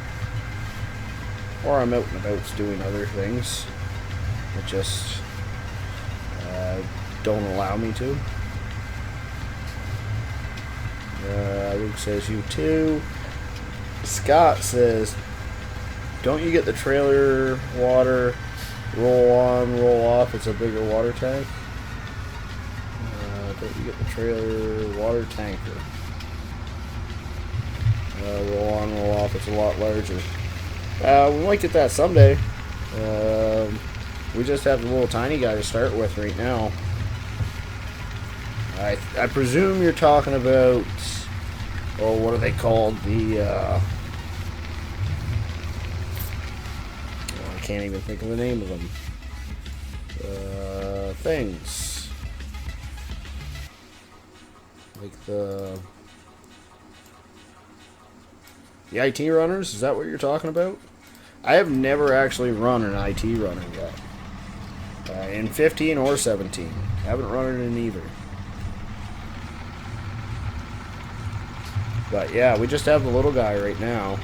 or I'm out and about doing other things that just don't allow me to. Luke says you too. Scott says, don't you get the trailer water roll on, roll off? It's a bigger water tank. Don't you get the trailer water tanker? Roll on, roll off. It's a lot larger. We might get that someday. We just have the little tiny guy to start with right now. I presume you're talking about, oh, what are they called? The, I can't even think of the name of them. Things. Like the IT runners? Is that what you're talking about? I have never actually run an IT runner yet. In 15 or 17. I haven't run it in either. But yeah, we just have the little guy right now.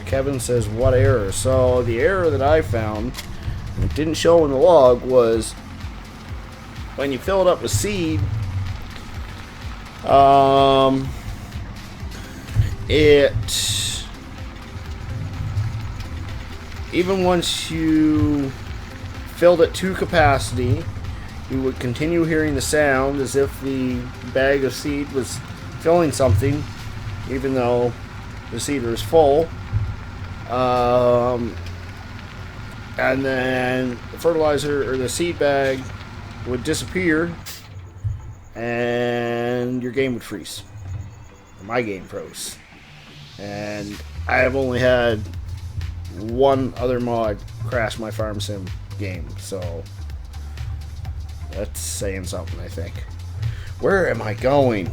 Kevin says, what error? So the error that I found, and it didn't show in the log, was when you fill it up with seed, it, even once you filled it to capacity, you would continue hearing the sound as if the bag of seed was filling something, even though the seeder is full. And then the fertilizer or the seed bag would disappear and your game would freeze. My game froze. And I have only had one other mod crash my Farm Sim game, so that's saying something, I think. Where am I going?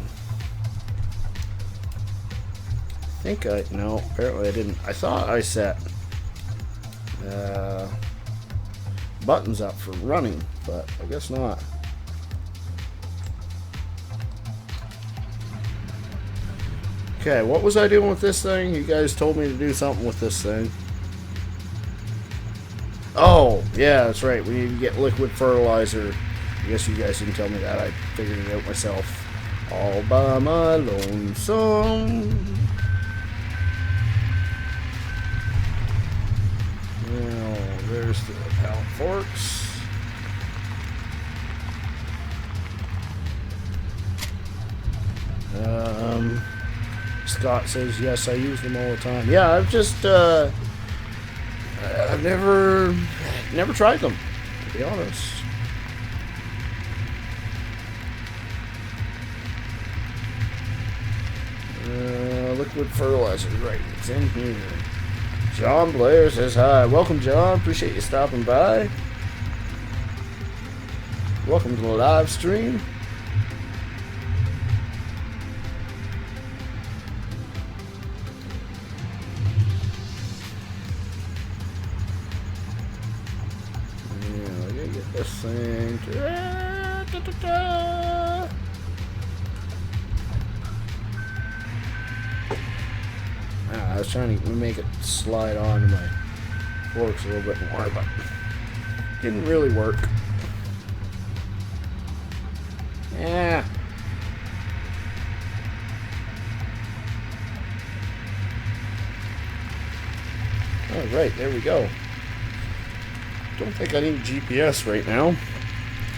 No, apparently I didn't. I thought I set buttons up for running, but I guess not. Okay, what was I doing with this thing? You guys told me to do something with this thing. Oh, yeah, that's right. We need to get liquid fertilizer. I guess you guys didn't tell me that. I figured it out myself. All by my lonesome. There's the pallet forks. Scott says, yes, I use them all the time. Yeah, I've just, I've never tried them, to be honest. Liquid fertilizer, right, it's in here. John Blair says hi. Welcome, John. Appreciate you stopping by. Welcome to the live stream. Yeah, I gotta get this thing. I was trying to make it slide onto my forks a little bit more, but didn't really work. Yeah. Alright, there we go. Don't think I need GPS right now.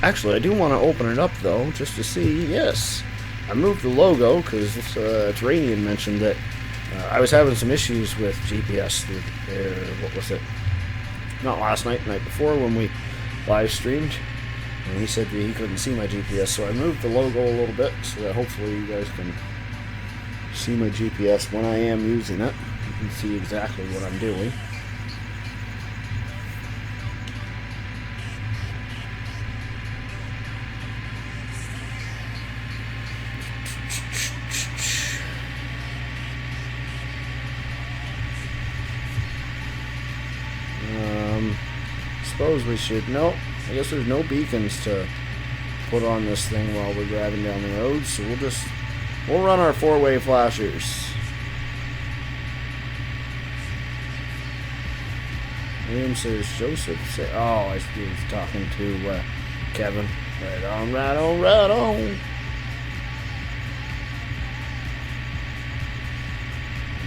Actually, I do want to open it up, though, just to see. Yes. I moved the logo, because Terranian mentioned that I was having some issues with GPS. What was it? Not last night, the night before, when we live streamed. And he said that he couldn't see my GPS, so I moved the logo a little bit, so that hopefully you guys can see my GPS when I am using it. You can see exactly what I'm doing. Suppose we should. Nope. I guess there's no beacons to put on this thing while we're driving down the road, so we'll run our four-way flashers. William says Joseph. Oh, I see he's talking to Kevin. Right on, right on, right on.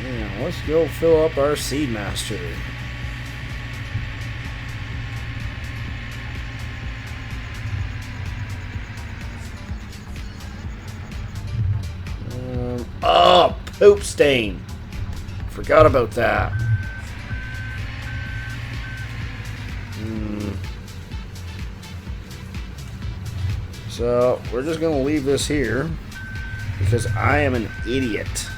Yeah, let's go fill up our Seedmaster. Oh, poop stain. Forgot about that. So, we're just going to leave this here because I am an idiot.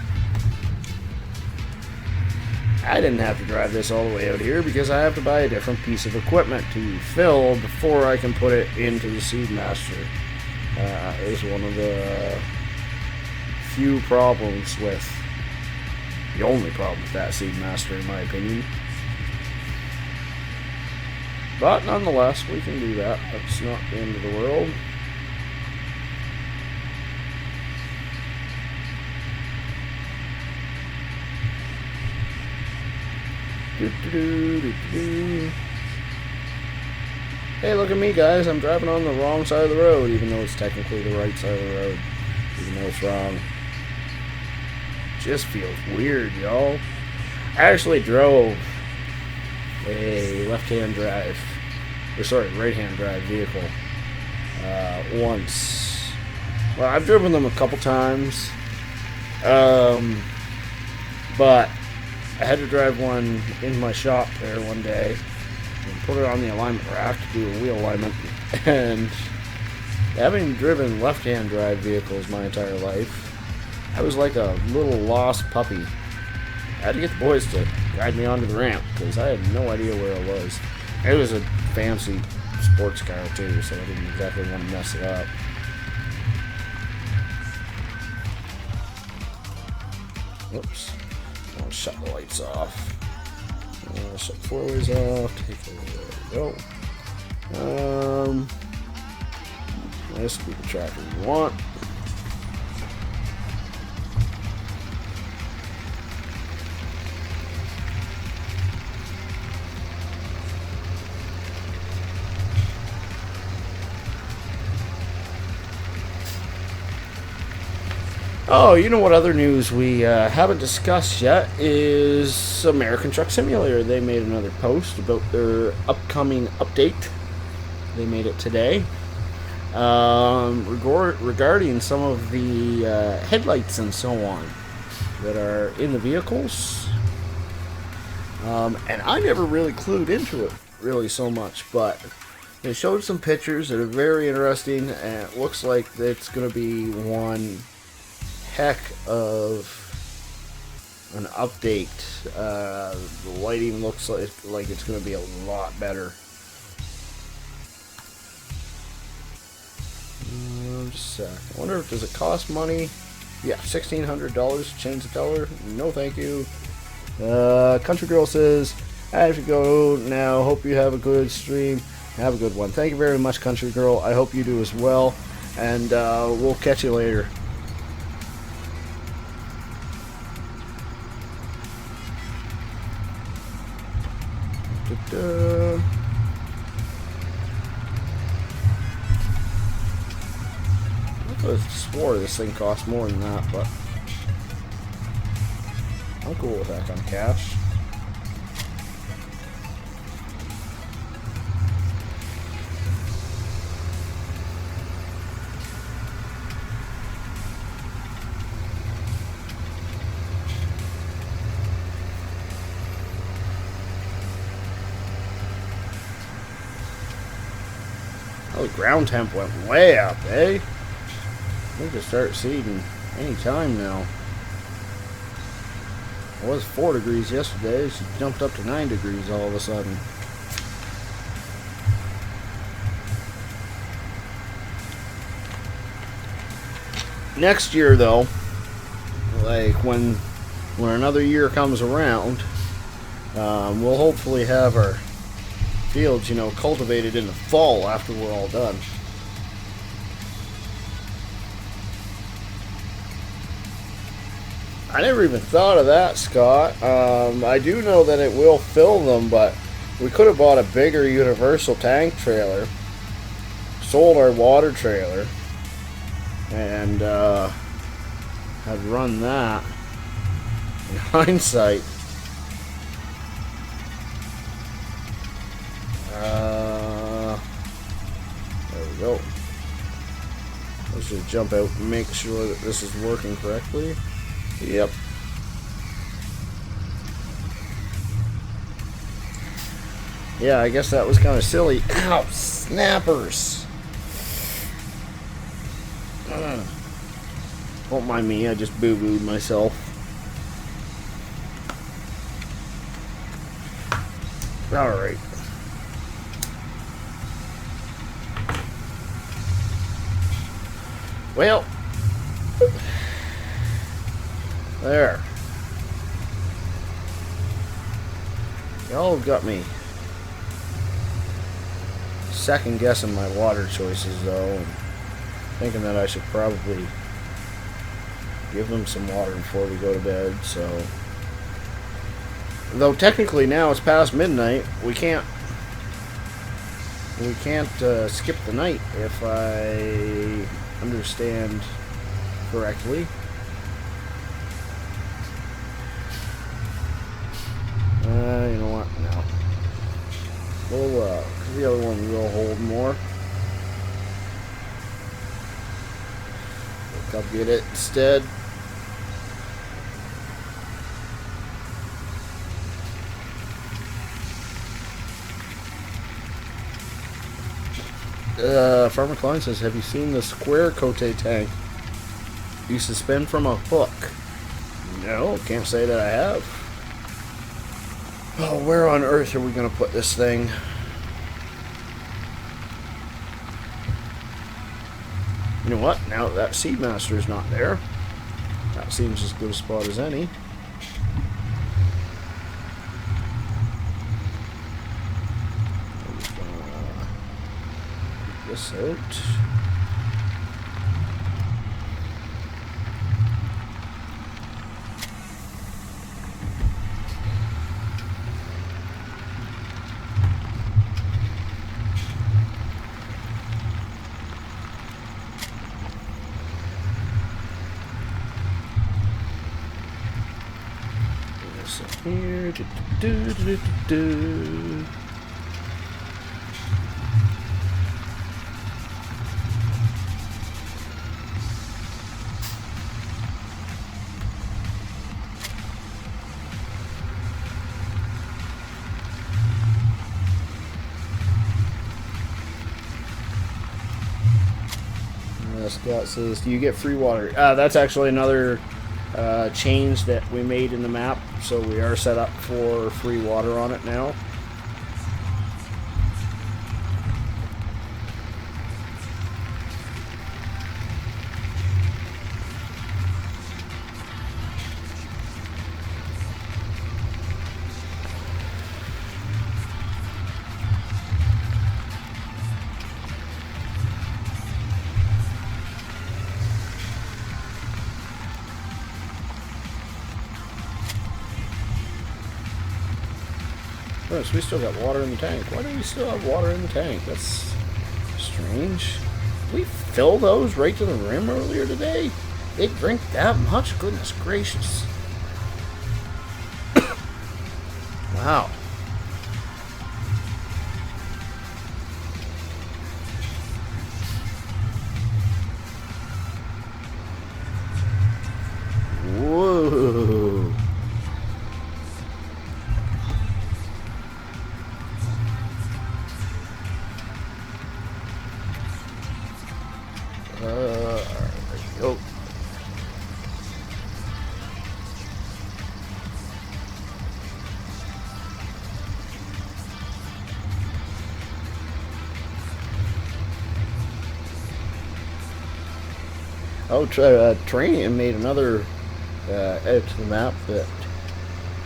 I didn't have to drive this all the way out here because I have to buy a different piece of equipment to fill before I can put it into the Seedmaster. Is one of the few problems with, the only problem with that Seedmaster in my opinion. But nonetheless, we can do that. That's not the end of the world. Hey, look at me, guys. I'm driving on the wrong side of the road, even though it's technically the right side of the road, even though it's wrong. Just feels weird, y'all. I actually drove a left-hand drive, or sorry, right-hand drive vehicle once. Well, I've driven them a couple times, but I had to drive one in my shop there one day and put it on the alignment rack to do a wheel alignment. And having driven left-hand drive vehicles my entire life, I was like a little lost puppy. I had to get the boys to guide me onto the ramp because I had no idea where I was. It was a fancy sports car too, so I didn't exactly want to mess it up. Whoops. I'll shut the lights off. Shut the four-ways off. Take it. There we go. This will be the tractor you want. Oh, you know what other news we haven't discussed yet is American Truck Simulator. They made another post about their upcoming update. They made it today. Regarding some of the headlights and so on that are in the vehicles. And I never really clued into it really so much, but they showed some pictures that are very interesting, and it looks like it's going to be one heck of an update. The lighting looks like it's going to be a lot better. Just a sec. I wonder if does it cost money? Yeah, $1,600 to change the color. No, thank you. Country Girl says, I have to go now. Hope you have a good stream. Have a good one. Thank you very much, Country Girl. I hope you do as well. And we'll catch you later. could have swore this thing cost more than that, but I'm cool with that kind of cash. Oh, the ground temp went way up, eh? We can start seeding any time now. It was 4 degrees yesterday. She jumped up to 9 degrees all of a sudden. Next year, though, like when another year comes around, we'll hopefully have our fields, you know, cultivated in the fall after we're all done. I never even thought of that, Scott. I do know that it will fill them, but we could have bought a bigger universal tank trailer, sold our water trailer, and had run that. In hindsight, there we go. Let's just jump out and make sure that this is working correctly. Yep. Yeah, I guess that was kind of silly. Ow, snappers. Don't mind me, I just boo-booed myself. Alright. Well, there. Y'all got me second guessing my water choices, though, and thinking that I should probably give them some water before we go to bed. So, though technically now it's past midnight, we can't skip the night if I understand correctly. You know what? No. We'll, 'cause the other one will hold more. We'll come get it instead. Farmer Klein says, have you seen the square Cote tank you suspend from a hook? No, can't say that I have. Oh, where on earth are we going to put this thing? You know what? Now that Seedmaster is not there, that seems as good a spot as any. I'm just going to keep this out. Here, Scott says, do you get free water? That's actually another change that we made in the map, so we are set up for free water on it now. Oh, so we still got water in the tank. Why do we still have water in the tank? That's strange. we fill those right to the rim earlier today? They drink that much? Goodness gracious. Wow. Whoa. Oh. Oh, Training made another edit to the map that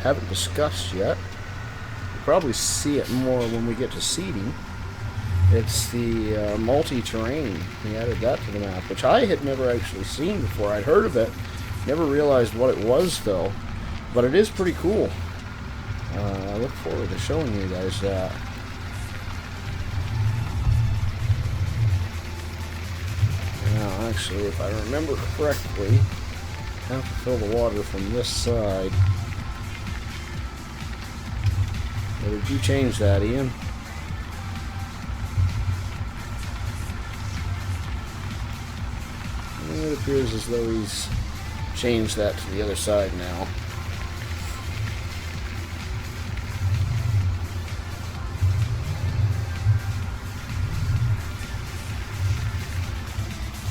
haven't discussed yet. You'll probably see it more when we get to seeding. It's the multi-terrain. He added that to the map, which I had never actually seen before. I'd heard of it, never realized what it was though. But it is pretty cool. I look forward to showing you guys that. Now, actually, if I remember correctly, I have to fill the water from this side. Or did you change that, Ian? It appears as though he's changed that to the other side now.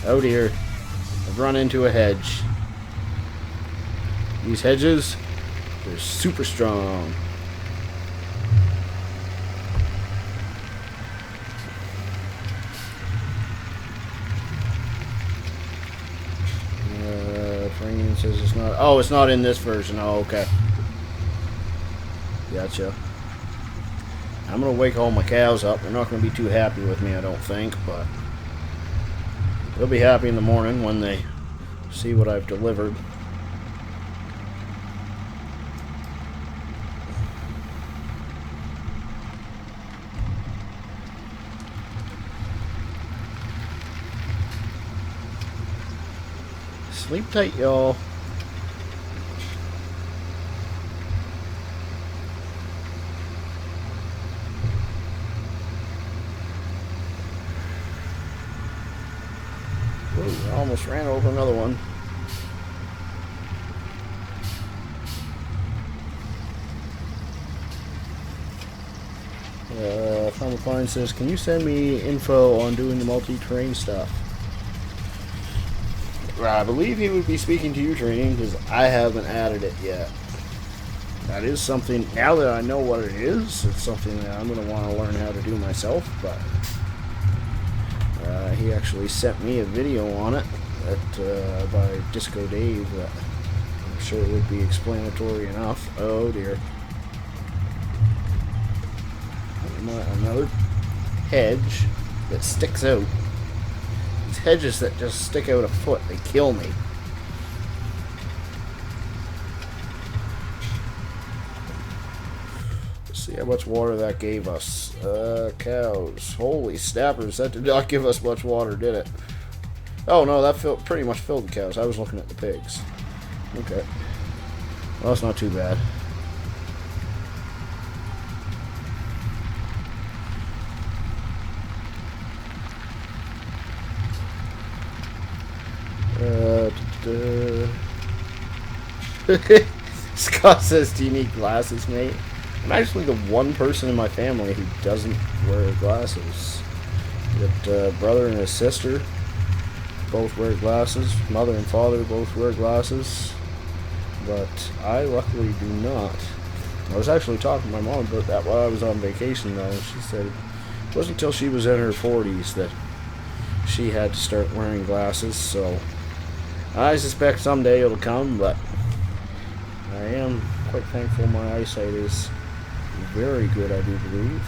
Oh dear, I've run into a hedge. These hedges, they're super strong. Frame says it's not. Oh, it's not in this version. Oh, okay. Gotcha. I'm gonna wake all my cows up. They're not gonna be too happy with me, I don't think, but they'll be happy in the morning when they see what I've delivered. Sleep tight, y'all. Whoa, I almost ran over another one. Farmer Klein says, can you send me info on doing the multi-terrain stuff? I believe he would be speaking to you, Training, because I haven't added it yet. That is something, now that I know what it is, it's something that I'm going to want to learn how to do myself, but he actually sent me a video on it that, by Disco Dave that I'm sure would be explanatory enough. Oh dear. Another hedge that sticks out. These hedges that just stick out a foot, they kill me. Let's see how much water that gave us. Cows. Holy snappers, that did not give us much water, did it? Oh no, that pretty much filled the cows. I was looking at the pigs. Okay. Well, that's not too bad. Scott says, do you need glasses, mate? I'm actually the one person in my family who doesn't wear glasses. Got a brother and a sister, both wear glasses. Mother and father both wear glasses, but I luckily do not. I was actually talking to my mom about that while I was on vacation, though. She said it wasn't until she was in her 40s that she had to start wearing glasses, so I suspect someday it'll come, but I am quite thankful my eyesight is very good, I do believe.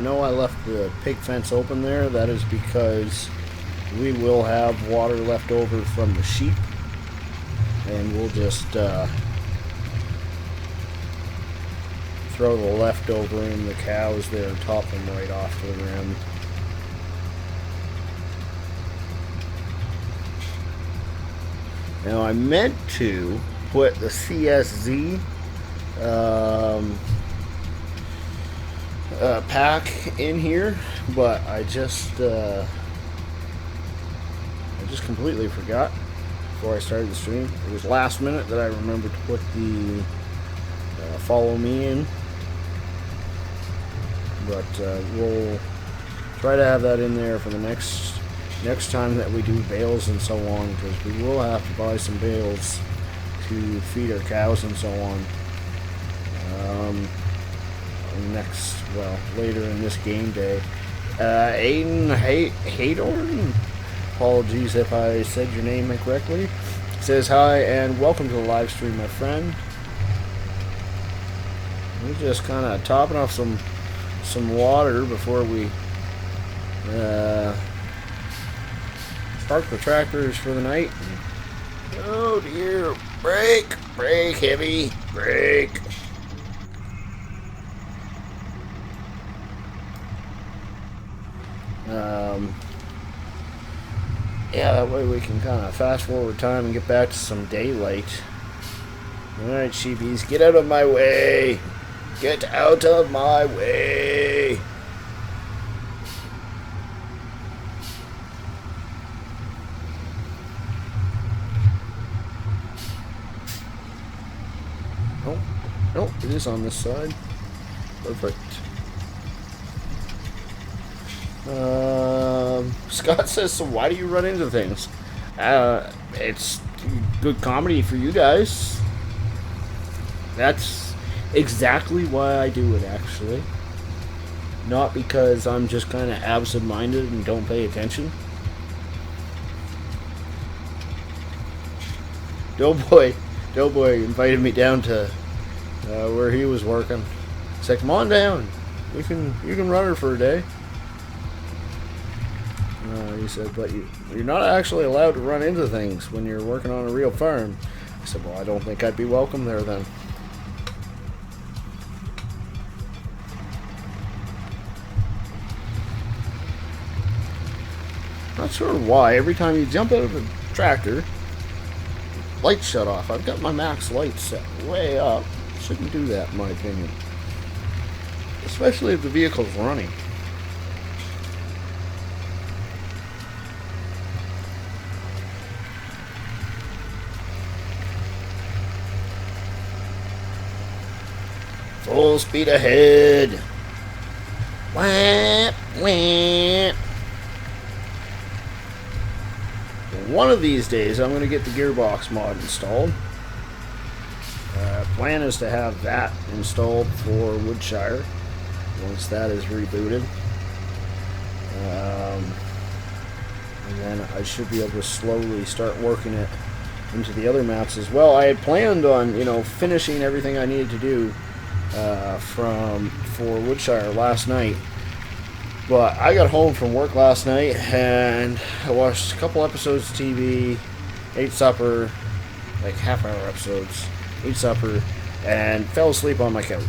know I left the pig fence open there. That is because we will have water left over from the sheep, and we'll just throw the leftover in the cows there and top them right off to the rim. Now I meant to put the CSZ pack in here, but I just completely forgot before I started the stream. It was last minute that I remembered to put the follow me in, but we'll try to have that in there for the next time that we do bales and so on, because we will have to buy some bales to feed our cows and so on. Later in this game day. Aiden Haydorn, apologies if I said your name incorrectly, says hi and welcome to the live stream, my friend. We're just kind of topping off some water before we park the tractors for the night. Oh dear, brake, heavy, brake. Yeah, that way we can kind of fast forward time and get back to some daylight. Alright, sheepies, get out of my way! Get out of my way! Oh, it is on this side. Perfect. Scott says, so why do you run into things? It's good comedy for you guys. That's exactly why I do it, actually. Not because I'm just kind of absent-minded and don't pay attention. Doughboy invited me down to where he was working. He said, come on down. You can run her for a day. He said, but you're not actually allowed to run into things when you're working on a real farm. I said, well, I don't think I'd be welcome there then. Not sure why. Every time you jump out of a tractor, lights shut off. I've got my max lights set way up. Shouldn't do that, in my opinion. Especially if the vehicle's running. Full speed ahead. Wah, wah. One of these days, I'm going to get the gearbox mod installed. Plan is to have that installed for Woodshire once that is rebooted. And then I should be able to slowly start working it into the other maps as well. I had planned on, finishing everything I needed to do for Woodshire last night, but I got home from work last night and I watched a couple episodes of TV, ate supper, like half-hour episodes, ate supper, and fell asleep on my couch.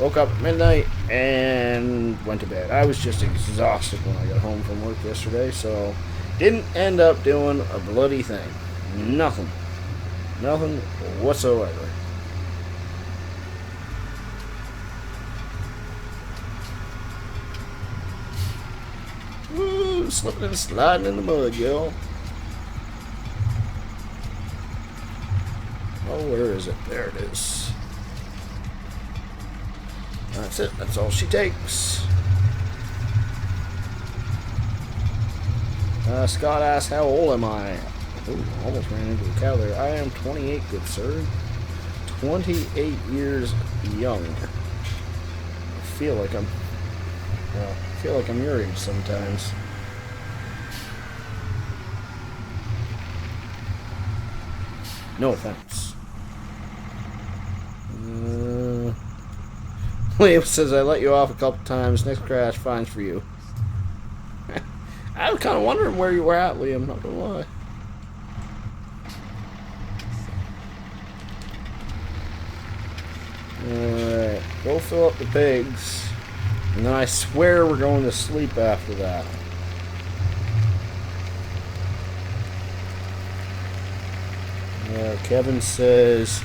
Woke up at midnight and went to bed. I was just exhausted when I got home from work yesterday, so didn't end up doing a bloody thing. Nothing whatsoever. Woo, slipping and sliding in the mud, y'all. Oh, where is it? There it is. That's it. That's all she takes. Scott asks, how old am I? Ooh, almost ran into a cow there. I am 28, good sir. 28 years young. I feel like I'm your age sometimes. No offense. Liam says, I let you off a couple times. Next crash, fines for you. I was kind of wondering where you were at, Liam. Not gonna lie. Alright, go fill up the pigs. And then I swear we're going to sleep after that. Kevin says,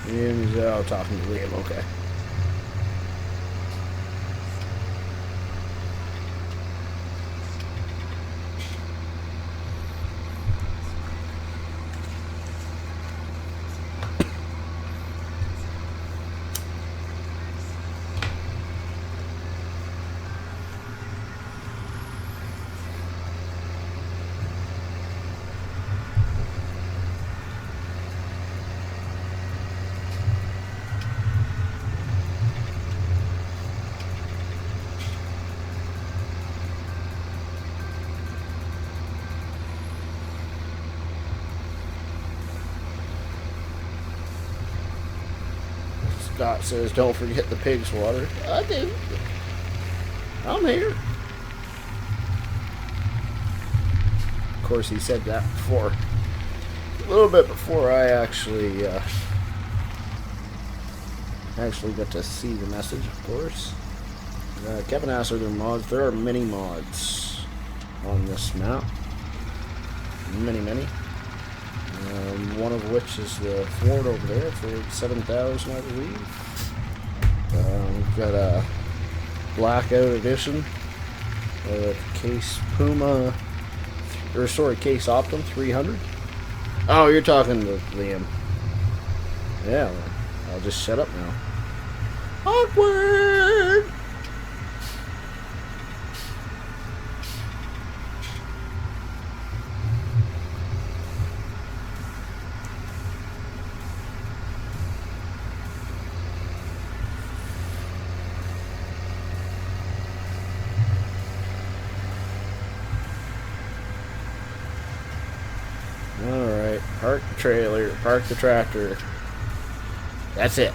Liam's out talking to Liam. Okay. Scott says, don't forget the pig's water. I do. I'm here. Of course, he said that before. A little bit before I actually got to see the message, of course. Kevin asked, are there mods? There are many mods on this map. Many. One of which is the Ford over there for 7,000, I believe. We've got a Blackout Edition Case Puma, Case Optum 300. Oh, you're talking to Liam. Yeah, well, I'll just shut up now. Awkward! Alright, park the trailer, park the tractor. That's it.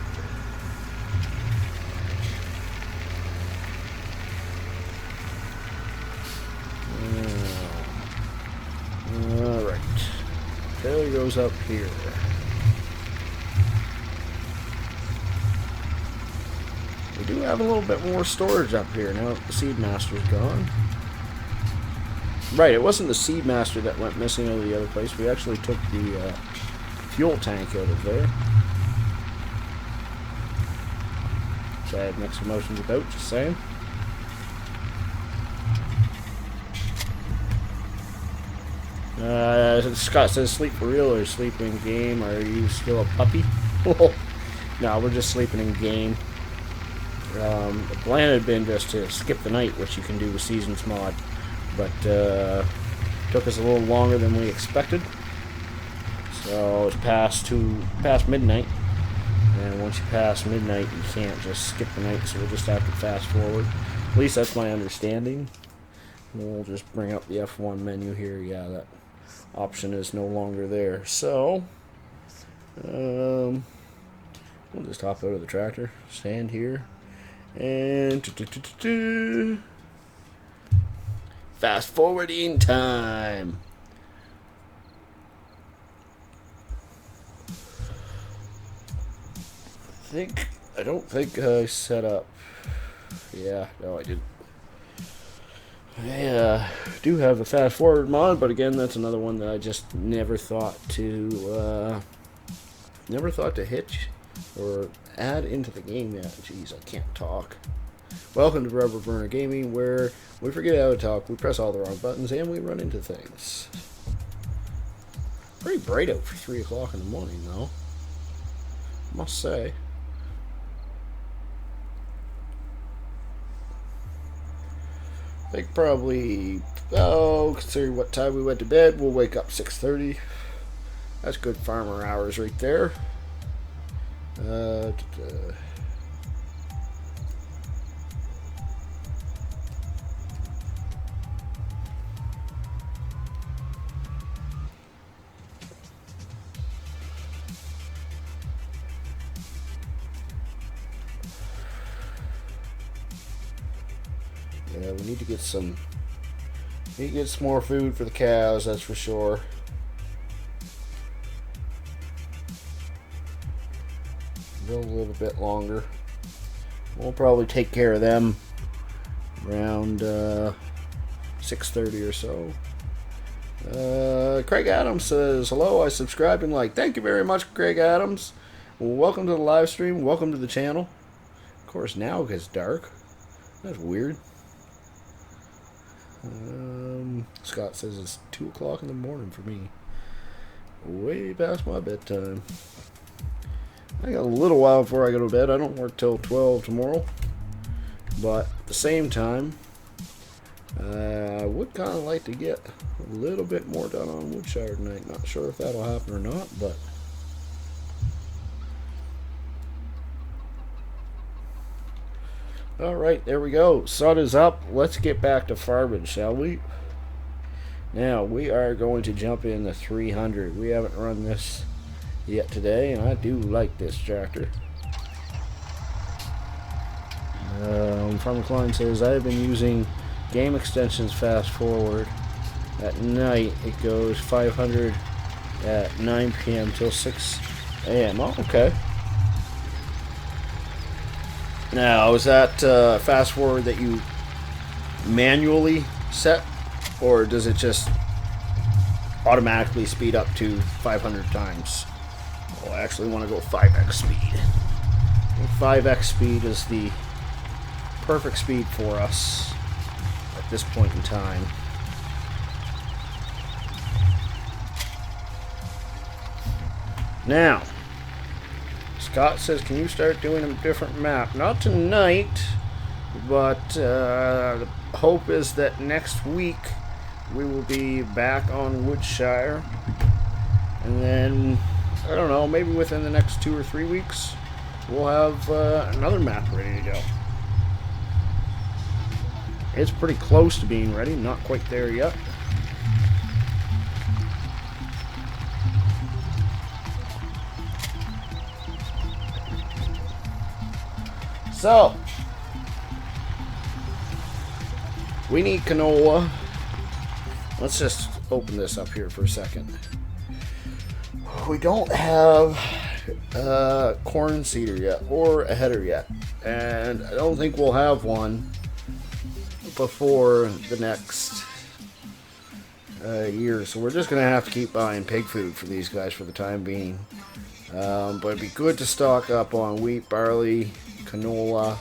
Alright. Trailer goes up here. We do have a little bit more storage up here now that the Seedmaster's gone. Right, it wasn't the Seedmaster that went missing out of the other place. We actually took the fuel tank out of there. Which I had mixed emotions about, just saying. Scott says, sleep for real or sleep in game? Are you still a puppy? No, we're just sleeping in game. The plan had been just to skip the night, which you can do with Seasons mod. But took us a little longer than we expected. So it's past midnight. And once you pass midnight, you can't just skip the night, so we'll just have to fast forward. At least that's my understanding. We'll just bring up the F1 menu here. Yeah, that option is no longer there. So, we'll just hop out of the tractor, stand here, and fast forwarding time. I don't think I set up. Yeah, no, I didn't. I do have a fast forward mod, but again, that's another one that I just never thought to hitch or add into the game yet. Jeez, I can't talk. Welcome to Rubber Burner Gaming, where we forget how to talk, we press all the wrong buttons, and we run into things. Pretty bright out for 3 o'clock in the morning, though. Must say. I think probably, considering what time we went to bed, we'll wake up 6:30. That's good farmer hours right there. Yeah, we need to get some. Need to get some more food for the cows. That's for sure. Build a little bit longer. We'll probably take care of them around 6:30 or so. Craig Adams says, hello, I subscribe and like. Thank you very much, Craig Adams. Welcome to the live stream. Welcome to the channel. Of course, now it gets dark. That's weird. Scott says it's 2 o'clock in the morning for me. Way past my bedtime. I got a little while before I go to bed. I don't work till 12 tomorrow. But at the same time, I would kind of like to get a little bit more done on Woodshire tonight. Not sure if that'll happen or not, but alright, there we go. Sun is up. Let's get back to farming, shall we? Now, we are going to jump in the 300. We haven't run this yet today, and I do like this tractor. Farmer Klein says, I have been using game extensions fast forward. At night, it goes 500 at 9 p.m. till 6 a.m. Oh, okay. Now, is that fast forward that you manually set, or does it just automatically speed up to 500 times? Well, I actually want to go 5x speed. 5x speed is the perfect speed for us at this point in time. Now, Scott says, can you start doing a different map? Not tonight, but the hope is that next week we will be back on Woodshire. And then, I don't know, maybe within the next 2 or 3 weeks, we'll have another map ready to go. It's pretty close to being ready, not quite there yet. So, we need canola. Let's just open this up here for a second. We don't have a corn seeder yet, or a header yet, and I don't think we'll have one before the next year. So we're just going to have to keep buying pig food for these guys for the time being. But it'd be good to stock up on wheat, barley, canola.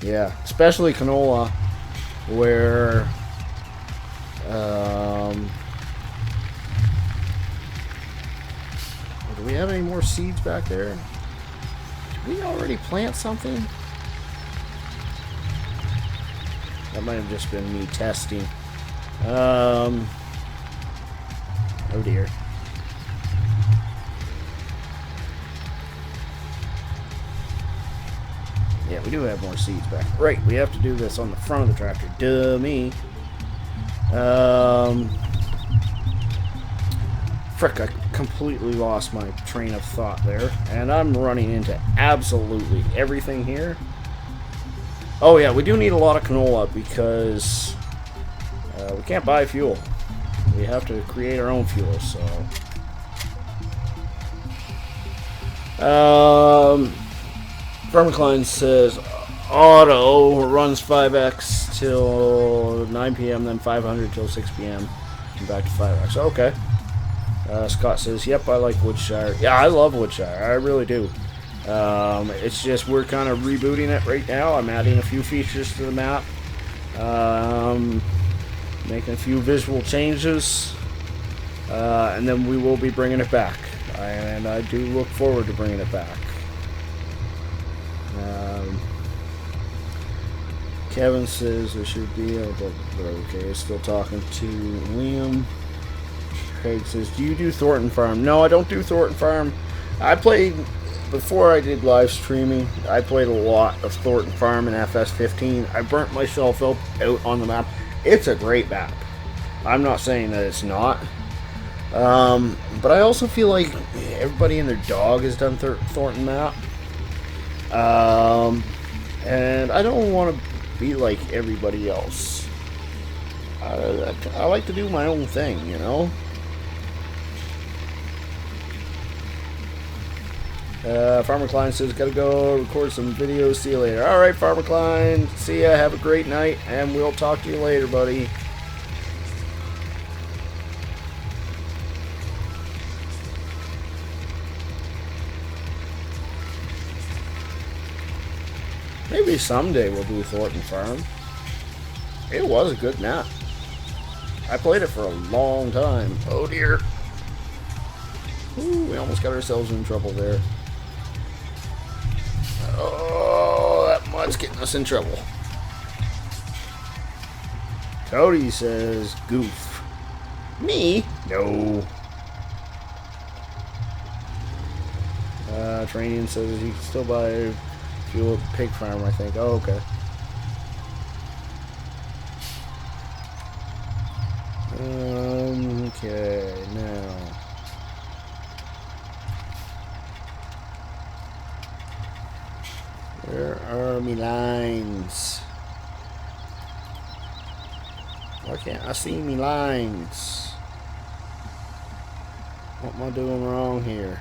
Yeah, especially canola, where do we have any more seeds back there? Did we already plant something? That might have just been me testing. Oh dear. Yeah, we do have more seeds back. Right, we have to do this on the front of the tractor. Dummy. Frick, I completely lost my train of thought there. And I'm running into absolutely everything here. Oh yeah, we do need a lot of canola because we can't buy fuel. We have to create our own fuel, so... Farmer Klein says auto runs 5x till 9 p.m. then 500 till 6 p.m. and back to 5x. Okay. Scott says, yep, I like Woodshire. Yeah, I love Woodshire. I really do. It's just we're kind of rebooting it right now. I'm adding a few features to the map. Making a few visual changes. And then we will be bringing it back. And I do look forward to bringing it back. Kevin says there should be okay, still talking to Liam. Craig says, do you do Thornton Farm? No, I don't do Thornton Farm. I played, before I did live streaming, I played a lot of Thornton Farm and FS15. I burnt myself out on the map. It's a great map. I'm not saying that it's not. But I also feel like everybody and their dog has done Thornton map. And I don't want to be like everybody else. I like to do my own thing, you know? Farmer Klein says, gotta go record some videos. See you later. Alright, Farmer Klein. See ya. Have a great night. And we'll talk to you later, buddy. Maybe someday we'll do Thornton Farm. It was a good map. I played it for a long time. Oh dear. Ooh, we almost got ourselves in trouble there. Oh, that mud's getting us in trouble. Cody says, goof. Me? No. Training says you can still buy fuel at the pig farm, I think. Oh, okay. Okay, now. Where are me lines? Why can't I see me lines? What am I doing wrong here?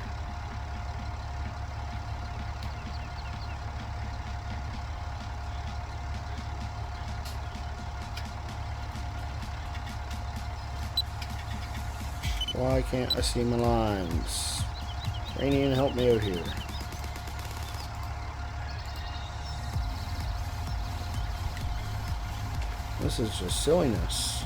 Why can't I see my lines? Rainian, help me out here. This is just silliness.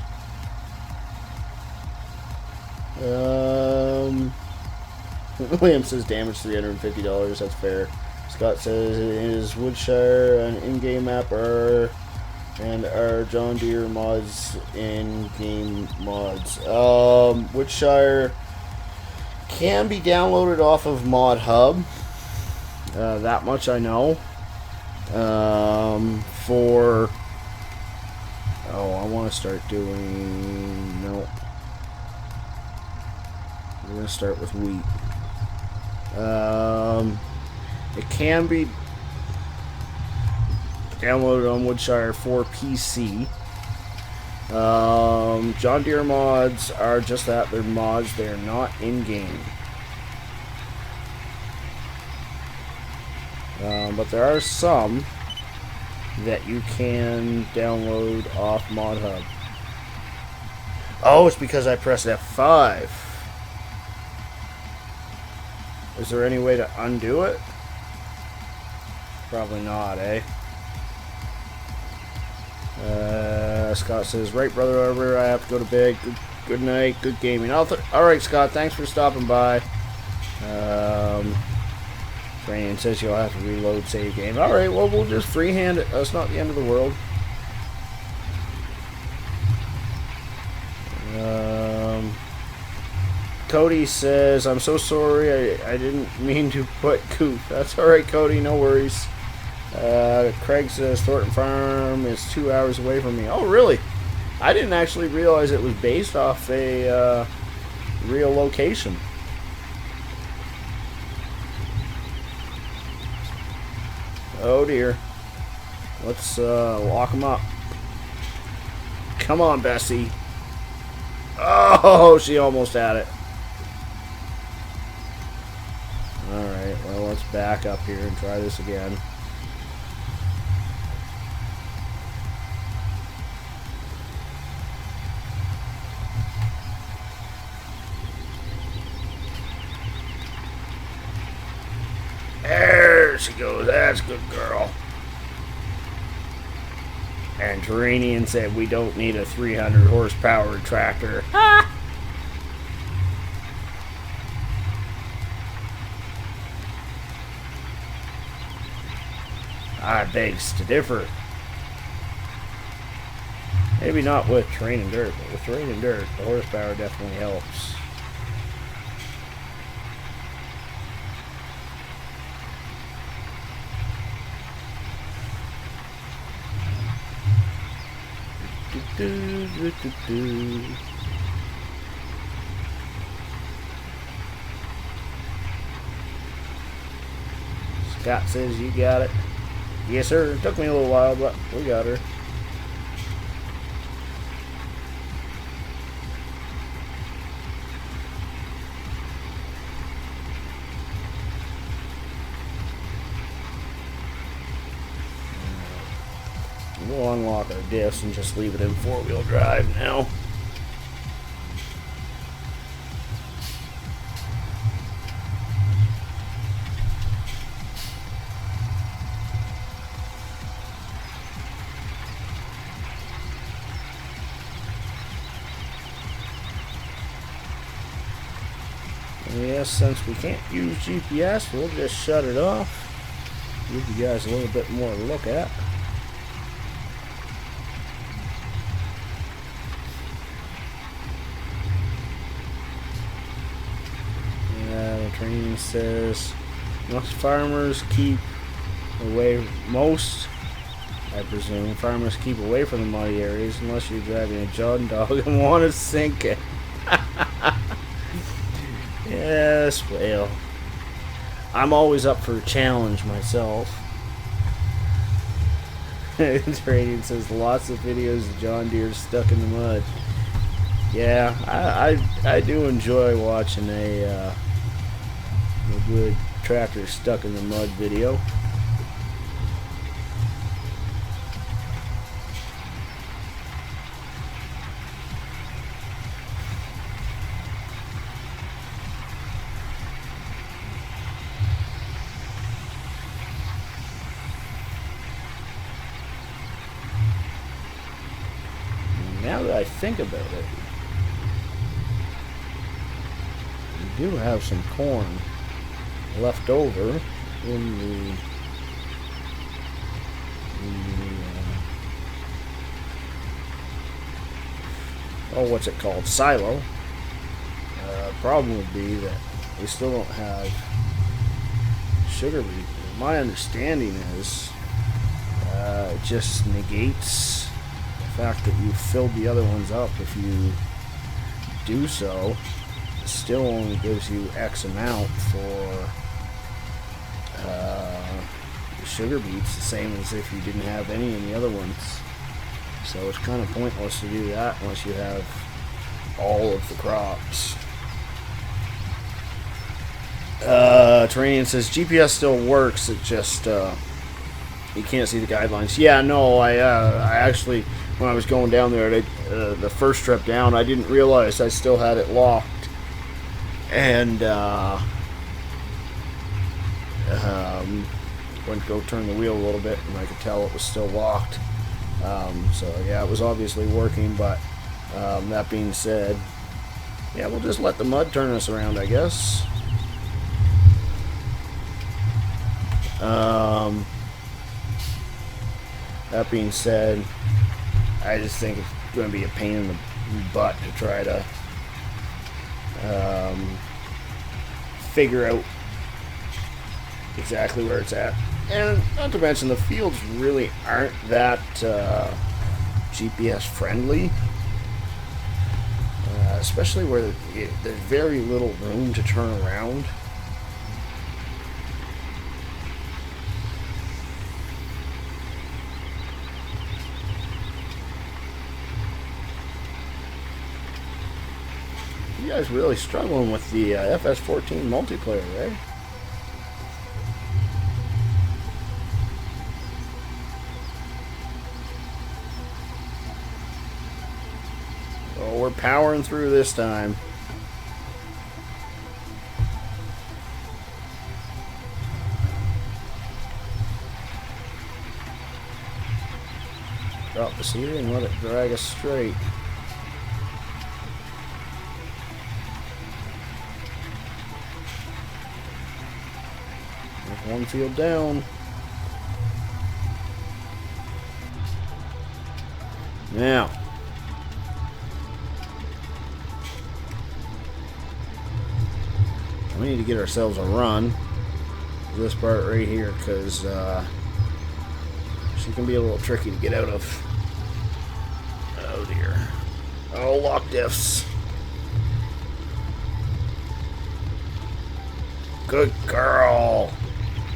William says damage $350. That's fair. Scott says, is Woodshire an in-game map and are John Deere mods in-game mods? Woodshire can be downloaded off of Mod Hub. That much I know. I want to start doing... No. We're going to start with wheat. It can be downloaded on Woodshire for PC. John Deere mods are just that. They're mods. They're not in-game. But there are some that you can download off Mod Hub. Oh, it's because I pressed F5. Is there any way to undo it? Probably not, eh? Scott says, right, Brother Arbor, I have to go to bed. Good night, good gaming. Alright, Scott, thanks for stopping by. Brandon says you'll have to reload save game. Alright, well, we'll just freehand it. That's not the end of the world. Cody says, I'm so sorry, I didn't mean to put Coop. That's alright, Cody, no worries. Craig says, Thornton Farm is 2 hours away from me. Oh, really? I didn't actually realize it was based off a real location. Oh, dear. Let's lock them up. Come on, Bessie. Oh, she almost had it. Alright, well, let's back up here and try this again. There she goes. That's a good girl. And Terranian said we don't need a 300 horsepower tractor. Ha! I begs to differ. Maybe not with terrain and dirt, but with terrain and dirt, the horsepower definitely helps. Scott says you got it. Yes, sir. It took me a little while, but we got her. We'll unlock our diffs and just leave it in four-wheel drive now. Yes, since we can't use GPS, we'll just shut it off. Give you guys a little bit more to look at. The training says most farmers keep away, I presume, farmers keep away from the muddy areas unless you're driving a John dog and want to sink it. Yes, well, I'm always up for a challenge myself. Trading says lots of videos of John Deere stuck in the mud. Yeah, I do enjoy watching a good tractor stuck in the mud video. Now that I think about it, we do have some corn left over in the what's it called, silo. Problem would be that we still don't have sugar beet. My understanding is it just negates the fact that you filled the other ones up. If you do so, it still only gives you X amount for the sugar beets, the same as if you didn't have any in the other ones. So it's kind of pointless to do that unless you have all of the crops. Terrain says GPS still works, it just you can't see the guidelines. Yeah, no, I actually, when I was going down there, the first trip down, I didn't realize I still had it locked. And went to go turn the wheel a little bit, and I could tell it was still locked. So yeah, it was obviously working, but that being said, yeah, we'll just let the mud turn us around, I guess. That being said, I just think it's going to be a pain in the butt to try to figure out exactly where it's at. And not to mention, the fields really aren't that GPS friendly, especially where there's very little room to turn around. You guys really struggling with the FS14 multiplayer, right? Oh, we're powering through this time. Drop the seat and let it drag us straight. One field down. Now, we need to get ourselves a run for this part right here, because she can be a little tricky to get out of. Oh dear. Oh, lock diffs. Good girl.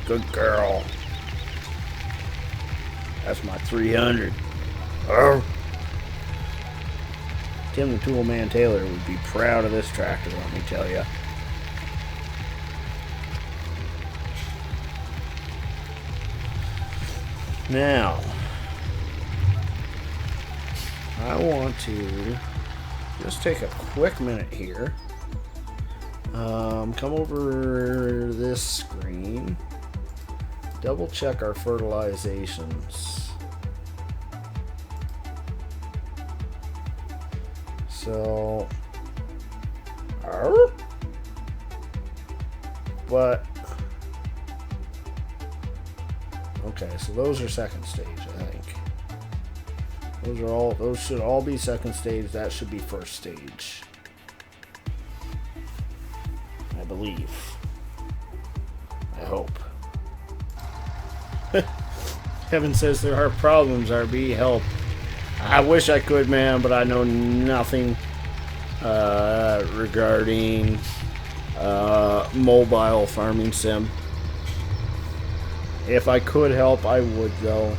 Good girl. That's my 300. Oh. Tim the Toolman Taylor would be proud of this tractor, let me tell you. Now, I want to just take a quick minute here. Come over this screen. Double check our fertilizations. So, but okay, so those are second stage, I think. Those should all be second stage. That should be first stage, I believe. I hope. Kevin says there are problems, RB. Help. I wish I could, man, but I know nothing regarding mobile farming sim. If I could help, I would, though.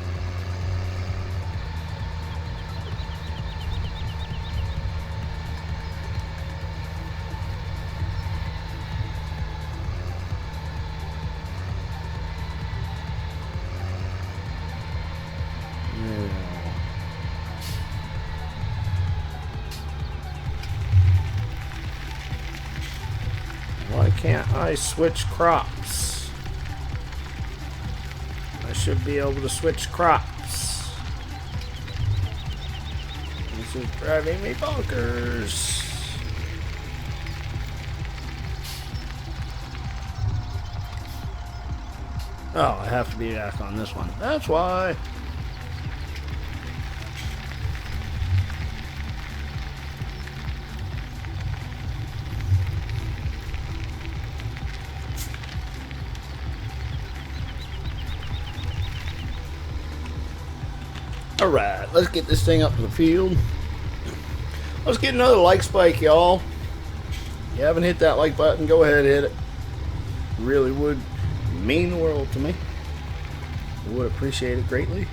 Why can't I switch crops? I should be able to switch crops. This is driving me bonkers. Oh, I have to be back on this one. That's why. Alright, let's get this thing up to the field. Let's get another like spike, y'all. If you haven't hit that like button, go ahead and hit it. It really would mean the world to me. I would appreciate it greatly.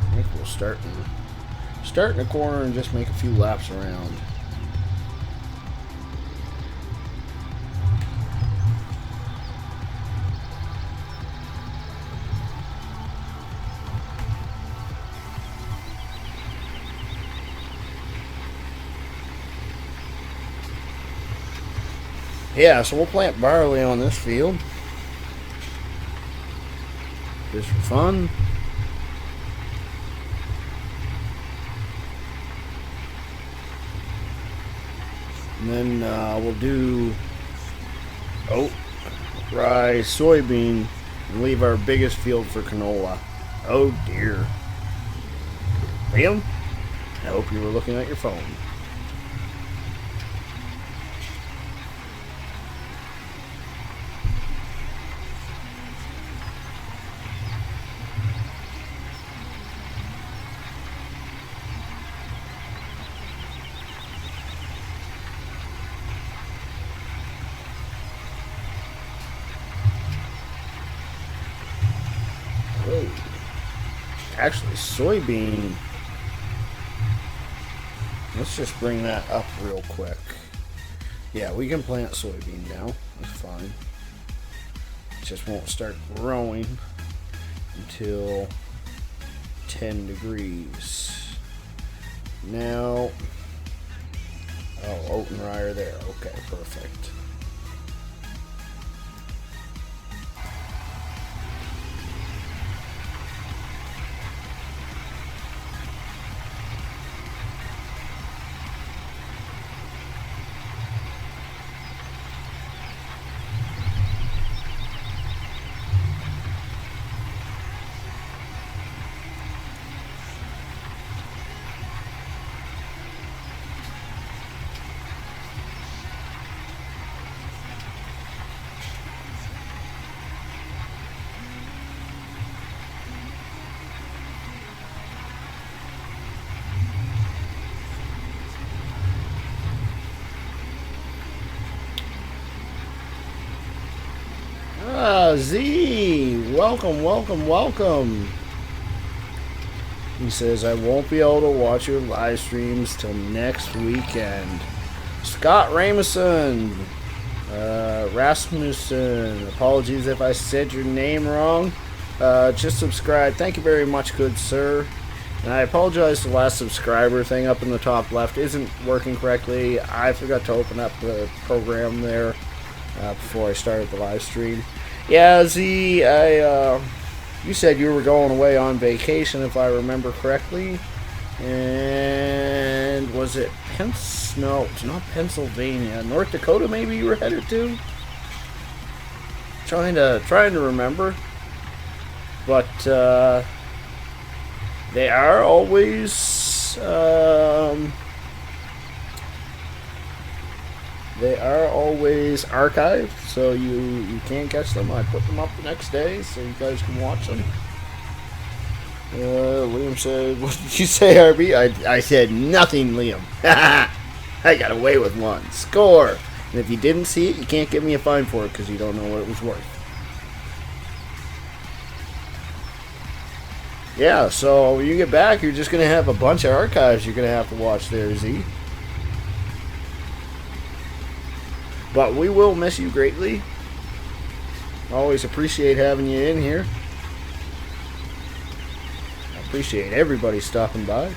I think we'll start in the corner and just make a few laps around. Yeah, so we'll plant barley on this field. Just for fun. And then we'll do oat, rye, soybean, and leave our biggest field for canola. Oh dear. Liam, I hope you were looking at your phone. Actually, soybean. Let's just bring that up real quick. Yeah, we can plant soybean now. That's fine. It just won't start growing until 10 degrees. Now, oh, oat and rye are there. Okay, perfect. Yeah, Z, welcome, welcome, welcome. He says, I won't be able to watch your live streams till next weekend. Scott Ramison, Rasmussen, apologies if I said your name wrong. Just subscribe. Thank you very much, good sir. And I apologize, the last subscriber thing up in the top left isn't working correctly. I forgot to open up the program there before I started the live stream. Yeah, Z, you said you were going away on vacation, if I remember correctly. And was it no, it's not Pennsylvania. North Dakota, maybe you were headed to? Trying to remember. But they are always archived, so you can catch them. I put them up the next day so you guys can watch them. Liam said, what did you say, RB? I said nothing, Liam. I got away with one. Score! And if you didn't see it, you can't give me a fine for it because you don't know what it was worth. Yeah, so when you get back, you're just going to have a bunch of archives you're going to have to watch there, Z. But we will miss you greatly. Always appreciate having you in here. I appreciate everybody stopping by.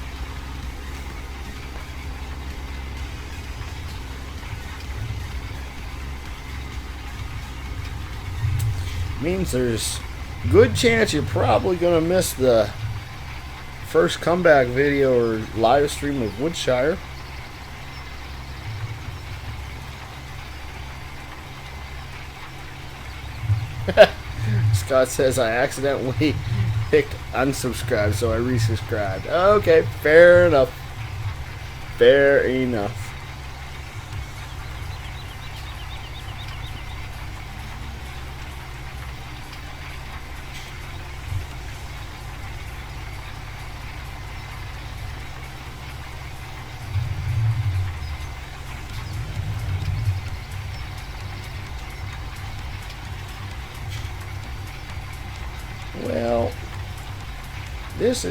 Means there's good chance you're probably going to miss the first comeback video or live stream of Woodshire. Scott says I accidentally picked unsubscribe, so I resubscribed. Okay, fair enough. Fair enough. Well, this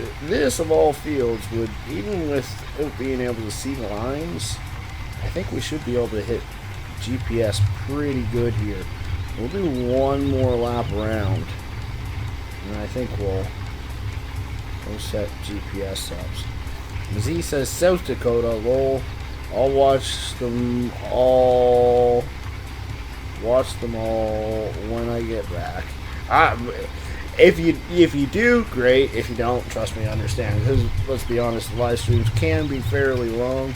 of all fields would, even without being able to see the lines, I think we should be able to hit GPS pretty good here. We'll do one more lap around, and I think we'll set GPS up. Z says South Dakota, lol. I'll watch them all when I get back. If you do, great. If you don't, trust me, I understand. Because let's be honest, the live streams can be fairly long,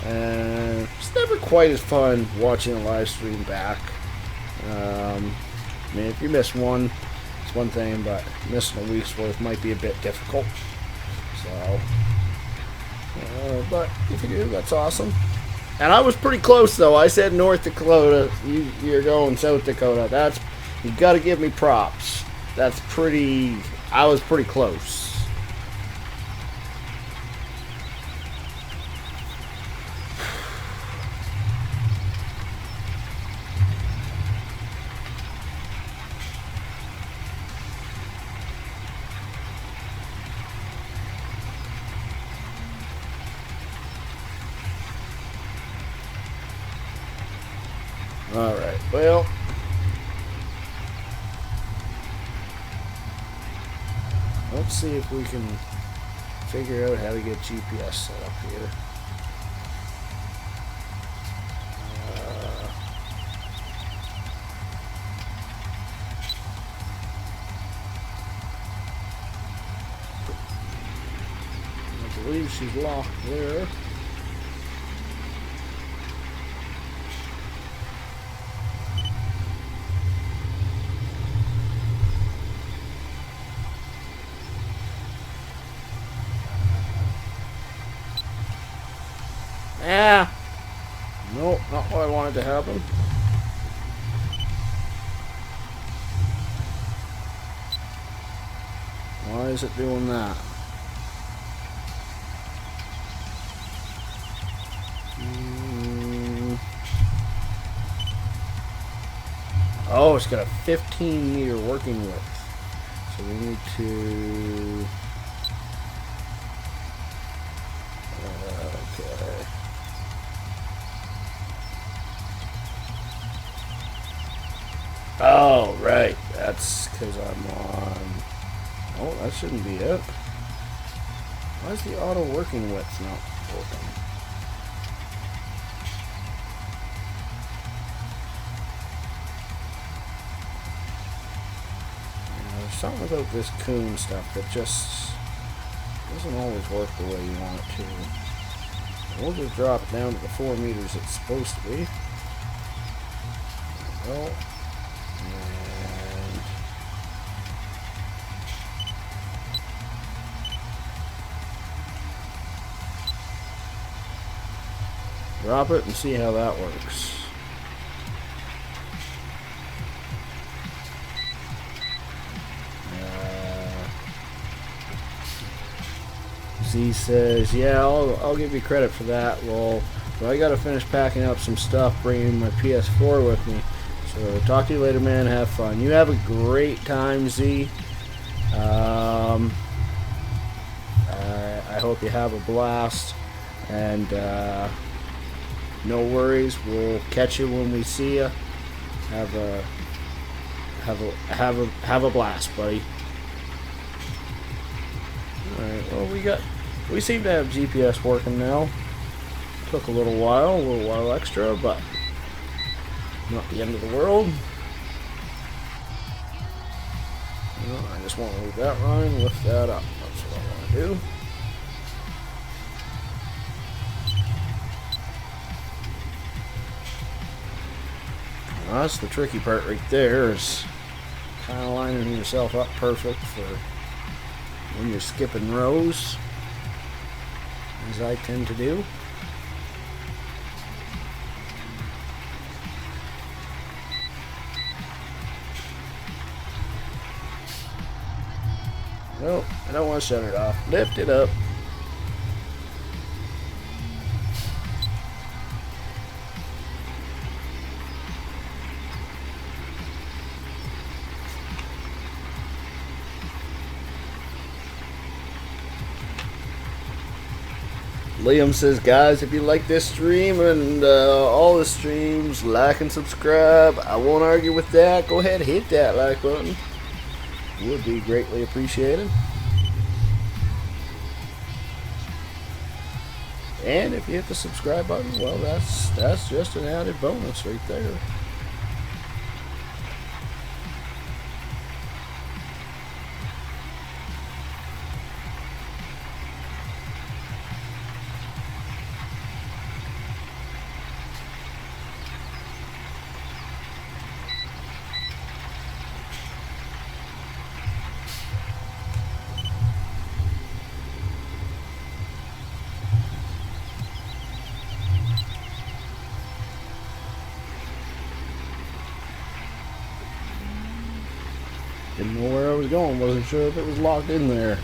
and it's never quite as fun watching a live stream back. I mean, if you miss one, it's one thing, but missing a week's worth might be a bit difficult. So, but if you do, that's awesome. And I was pretty close, though. I said North Dakota. You're going South Dakota. You got to give me props. I was pretty close. All right, well. Let's see if we can figure out how to get GPS set up here. I believe she's locked there. Yeah. Nope, not what I wanted to happen. Why is it doing that? Oh, it's got a 15-meter working width. So we need to... Okay. Oh, right. That's because I'm on... Oh, that shouldn't be it. Why is the auto working width not working? There's something about this Coon stuff that just doesn't always work the way you want it to. We'll just drop it down to the 4 meters it's supposed to be. There we go. And drop it and see how that works. Z says, yeah, I'll give you credit for that. Well, I gotta finish packing up some stuff, bringing my PS4 with me. So talk to you later, man. Have fun. You have a great time, Z. I hope you have a blast. And no worries. We'll catch you when we see you. Have a blast, buddy. All right. Well, we seem to have GPS working now. Took a little while extra, but not the end of the world. No, I just want to leave that running, lift that up. That's what I want to do. Well, that's the tricky part right there, is kind of lining yourself up perfect for when you're skipping rows, as I tend to do. Nope, I don't want to shut it off. Lift it up. Liam says, guys, if you like this stream and all the streams, like and subscribe. I won't argue with that. Go ahead, hit that like button. Would be greatly appreciated. And if you hit the subscribe button, well, that's just an added bonus right there. Didn't know where I was going, wasn't sure if it was locked in there.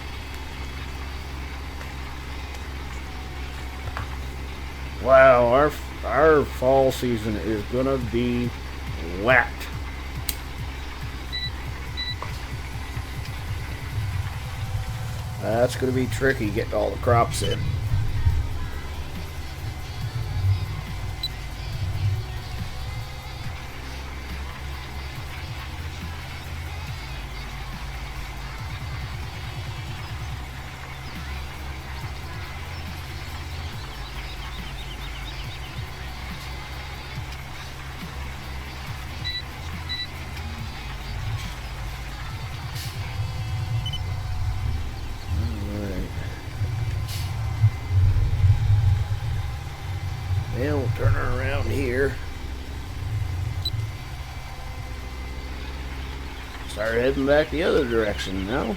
Wow, our fall season is gonna be wet. That's gonna be tricky getting all the crops in. Then we'll turn her around here. Start heading back the other direction now.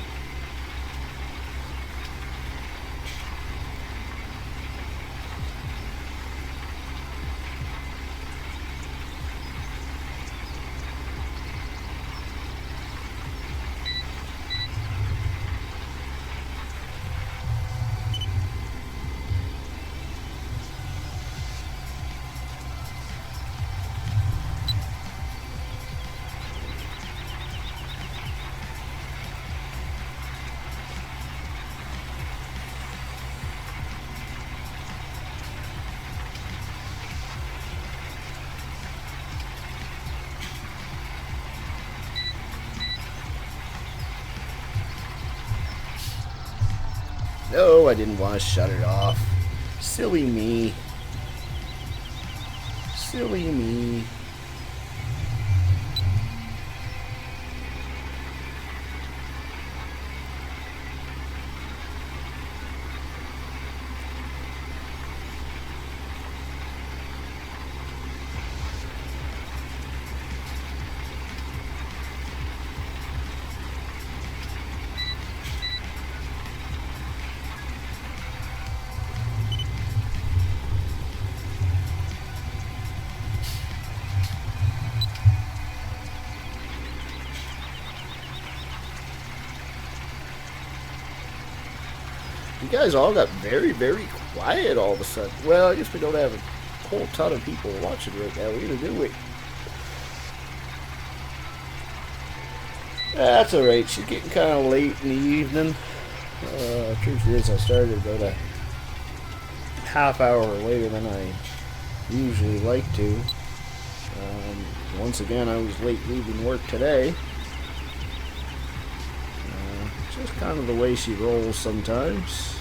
No, I didn't want to shut it off. Silly me. Silly me. You guys all got very, very quiet all of a sudden. Well, I guess we don't have a whole ton of people watching right now either, do we? That's alright. She's getting kind of late in the evening. Truth is, I started about a half hour later than I usually like to. Once again, I was late leaving work today. Just kind of the way she rolls sometimes.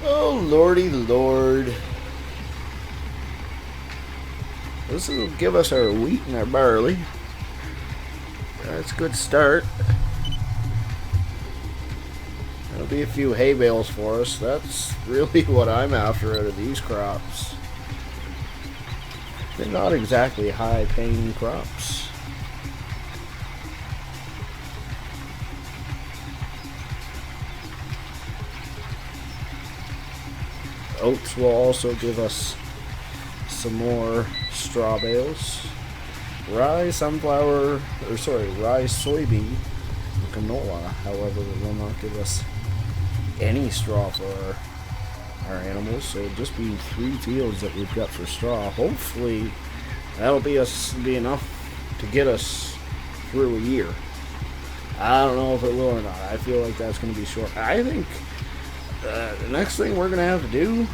Oh, lordy lord. This will give us our wheat and our barley. That's a good start. That'll be a few hay bales for us. That's really what I'm after out of these crops. They're not exactly high-paying crops. Oats will also give us some more straw bales. Rye, sunflower, rye, soybean, and canola, however, will not give us any straw for our animals. So it'll just be 3 fields that we've got for straw. Hopefully, that'll be enough to get us through a year. I don't know if it will or not. I feel like that's going to be short. I think the next thing we're going to have to do,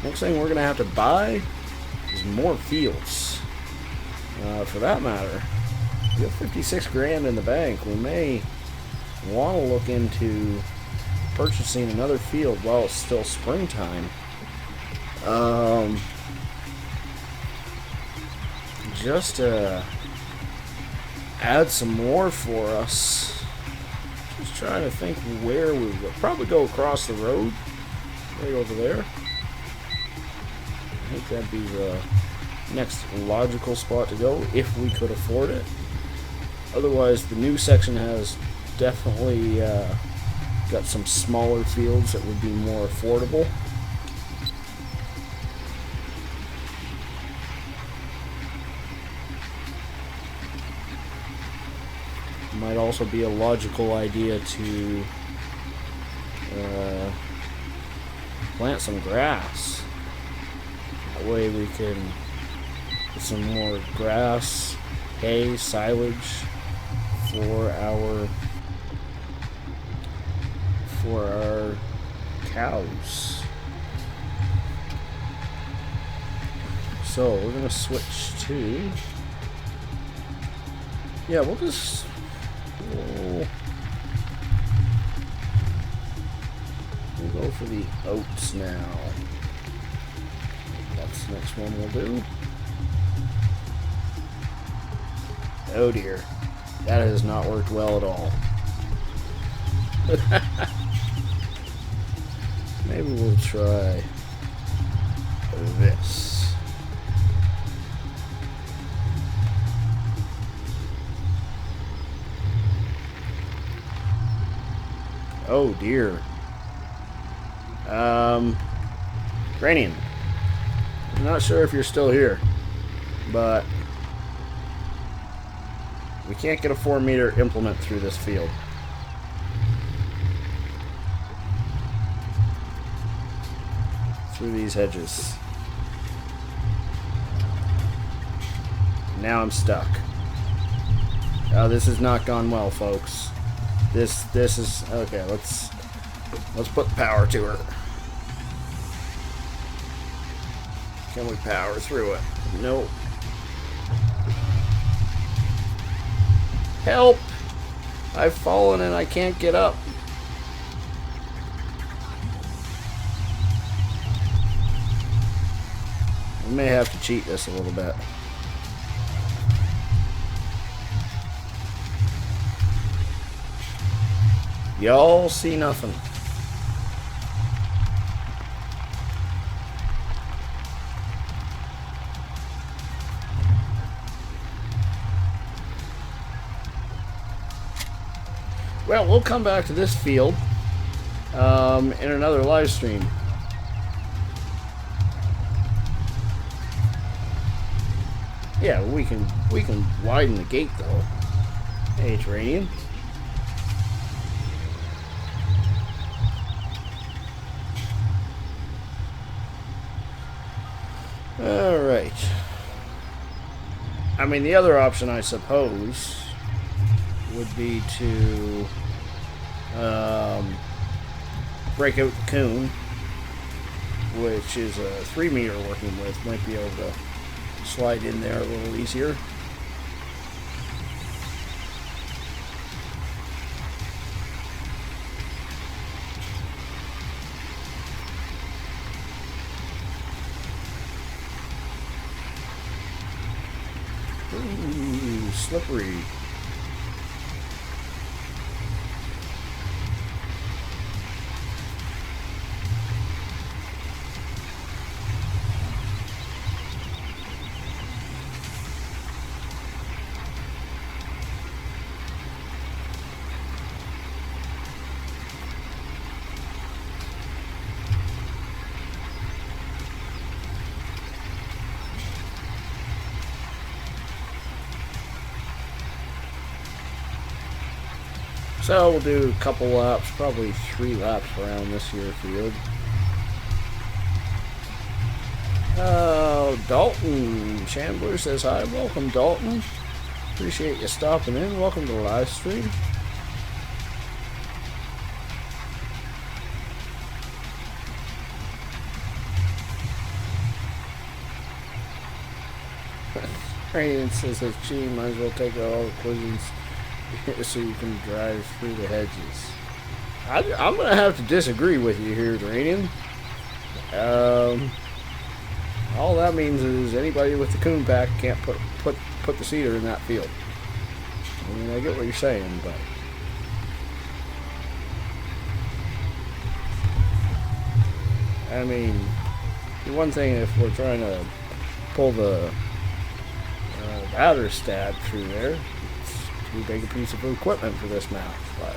next thing we're going to have to buy is more fields. For that matter, we have 56 grand in the bank. We may want to look into purchasing another field while it's still springtime. Just to add some more for us. Just trying to think where we would probably go across the road, right over there. I think that'd be the next logical spot to go if we could afford it. Otherwise, the new section has definitely got some smaller fields that would be more affordable. Might also be a logical idea to plant some grass. That way we can get some more grass, hay, silage for our cows. So we're gonna switch to, yeah, we'll go for the oats now. That's the next one we'll do. Oh dear. That has not worked well at all. Maybe we'll try this. Oh dear. Granian. I'm not sure if you're still here, but we can't get a 4-meter implement through this field. Through these hedges. Now I'm stuck. Oh, this has not gone well, folks. This is okay. Let's put power to her. Can we power through it? Nope. Help! I've fallen and I can't get up. We may have to cheat this a little bit. Y'all see nothing. Well, we'll come back to this field in another live stream. Yeah, we can widen the gate though. Hey, Terranian. All right. I mean, the other option, I suppose, would be to break out the coon, which is a 3-meter working with. Might be able to slide in there a little easier. Ooh, slippery. So we'll do a couple laps, probably 3 laps around this here field. Dalton Chandler says hi. Welcome, Dalton. Appreciate you stopping in. Welcome to the live stream. Ryan says that she might as well take out all the collisions so you can drive through the hedges. I'm going to have to disagree with you here, Duranian. All that means is anybody with the coon pack can't put the cedar in that field. I mean, I get what you're saying, but I mean, one thing if we're trying to pull the battery stab through there, too big a piece of equipment for this map, but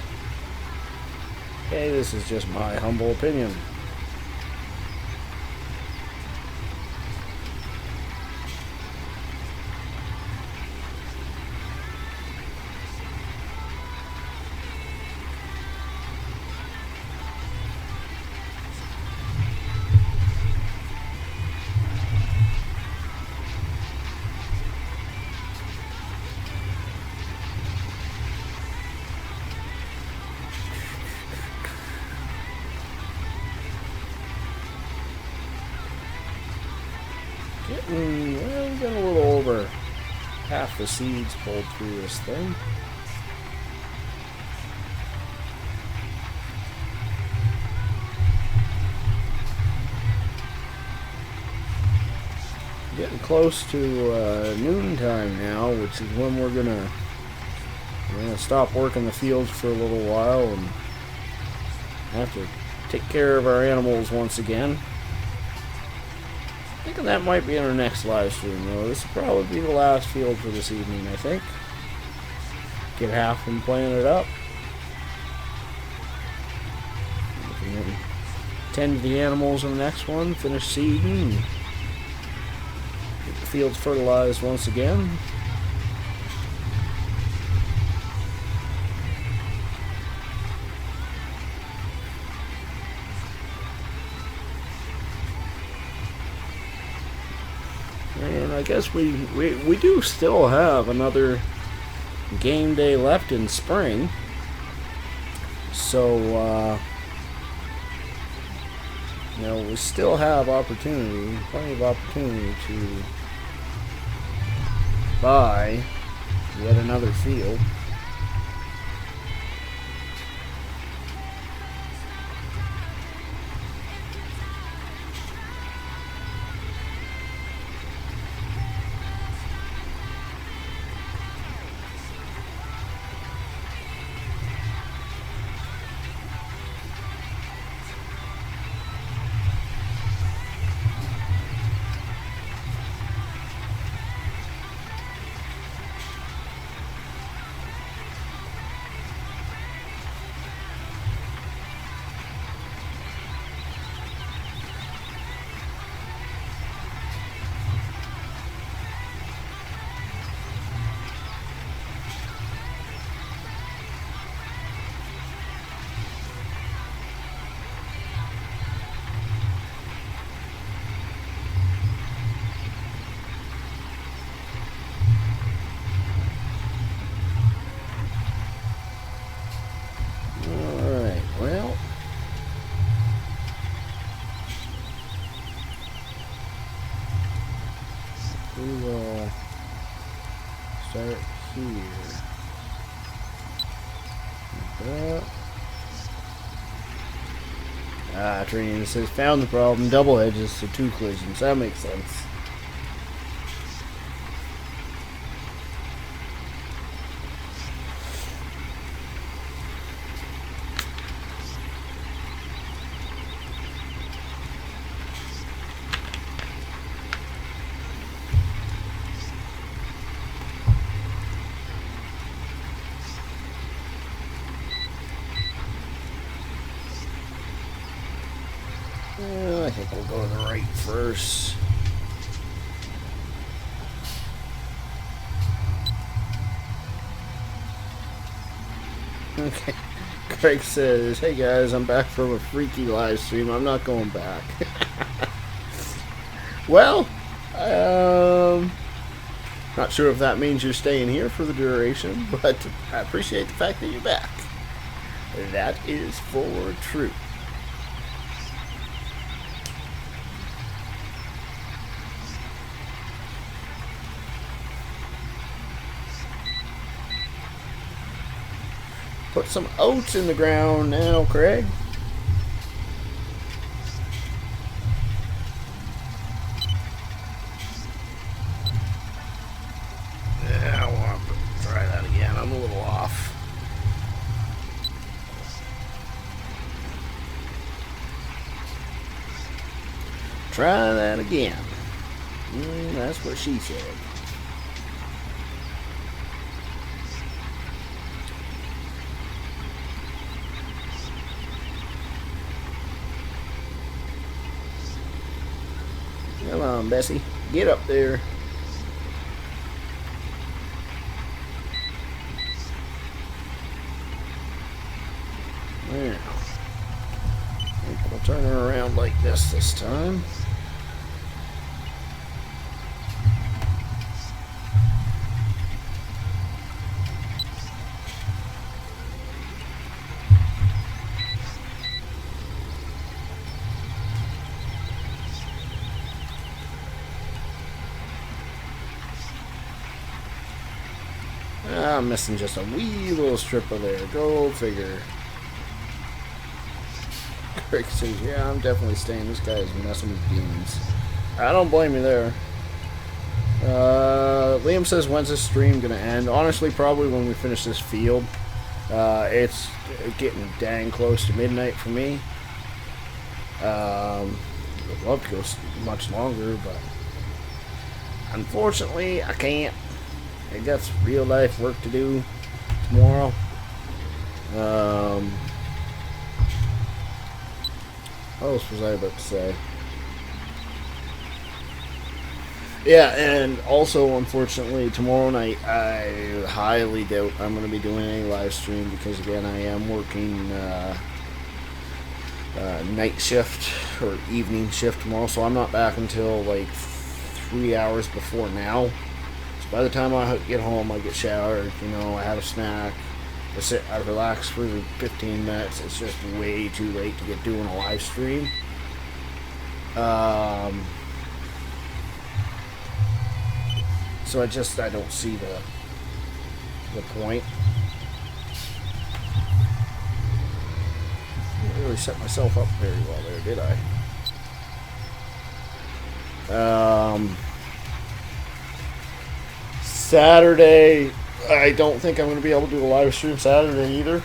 hey, this is just my humble opinion. Well, we've got a little over half the seeds pulled through this thing. Getting close to noontime now, which is when we're gonna I'm going to stop working the fields for a little while and have to take care of our animals once again. Thinking that might be in our next live stream, though. This will probably be the last field for this evening, I think. Get half them planted up. Tend to the animals in the next one. Finish seeding. Get the fields fertilized once again. And I guess we do still have another game day left in spring. So, you know, we still have opportunity, plenty of opportunity to buy yet another field. We will start here. Like that. Training says found the problem. Double edges, so 2 collisions. That makes sense. I think we'll go to the right first. Okay. Craig says, hey guys, I'm back from a freaky live stream. I'm not going back. Well, not sure if that means you're staying here for the duration, but I appreciate the fact that you're back. That is for true. Put some oats in the ground now, Craig. Yeah, I want to try that again. I'm a little off. Try that again. That's what she said. Come on, Bessie. Get up there. Now, I think we'll turn her around like this time. I'm missing just a wee little strip of there. Go figure. Rick says, yeah, I'm definitely staying. This guy is messing with demons. I don't blame you there. Liam says, when's this stream gonna end? Honestly, probably when we finish this field. It's getting dang close to midnight for me. I'd love to go much longer, but unfortunately, I can't. I got some real life work to do tomorrow. What else was I about to say? Yeah, and also, unfortunately, tomorrow night, I highly doubt I'm going to be doing any live stream because, again, I am working night shift or evening shift tomorrow, so I'm not back until like 3 hours before now. So by the time I get home, I get showered, I have a snack, I relax for 15 minutes. It's just way too late to get doing a live stream. So I don't see the point. I didn't really set myself up very well there, did I? Saturday, I don't think I'm going to be able to do a live stream Saturday either.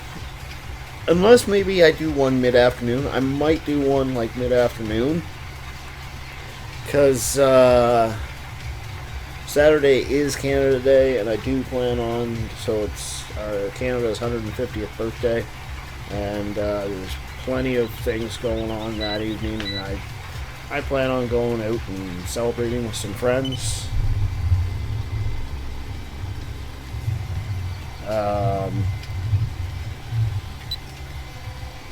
Unless maybe I do one mid-afternoon. I might do one like mid-afternoon. Because Saturday is Canada Day, and I do plan on, so it's Canada's 150th birthday, and there's plenty of things going on that evening, and I plan on going out and celebrating with some friends.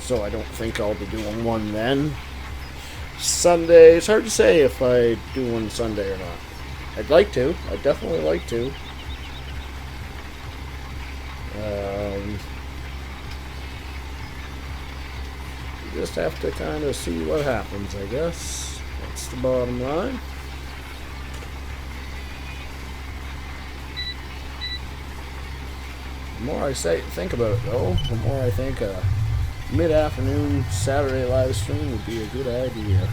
So I don't think I'll be doing one then. Sunday, it's hard to say if I do one Sunday or not. I'd like to. I'd definitely like to. You just have to kind of see what happens, I guess. That's the bottom line. The more I think about it, though, the more I think a mid-afternoon Saturday live stream would be a good idea.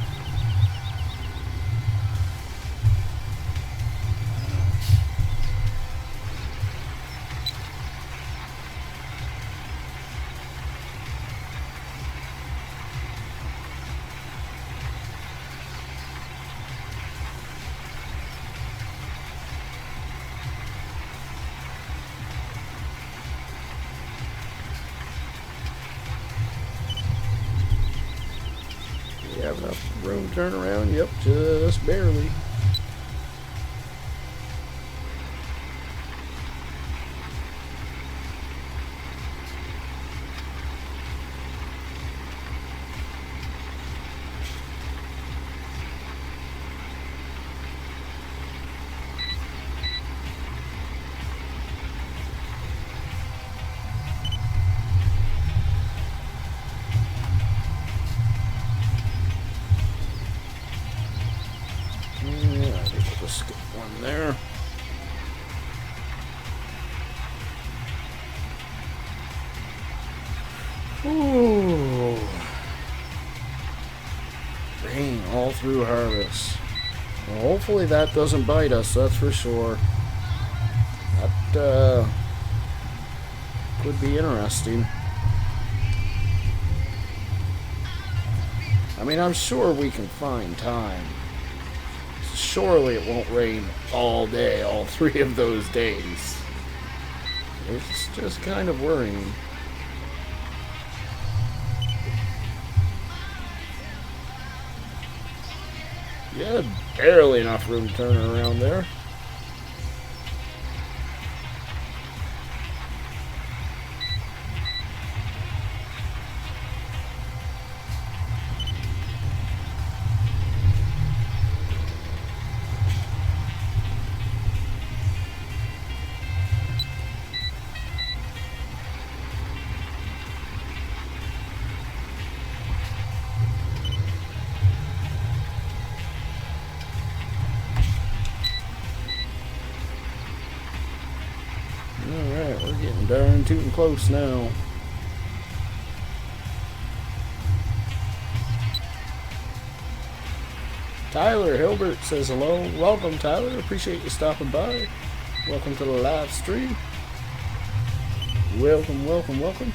We have enough room to turn around. Yep, just barely. Skip one there. Ooh. Rain all through harvest. Well, hopefully that doesn't bite us, that's for sure. That could be interesting. I mean, I'm sure we can find time. Surely it won't rain all day, all 3 of those days. It's just kind of worrying. Yeah, barely enough room to turn around there. Alright, we're getting darn tootin' close now. Tyler Hilbert says hello. Welcome, Tyler. Appreciate you stopping by. Welcome to the live stream. Welcome, welcome, welcome.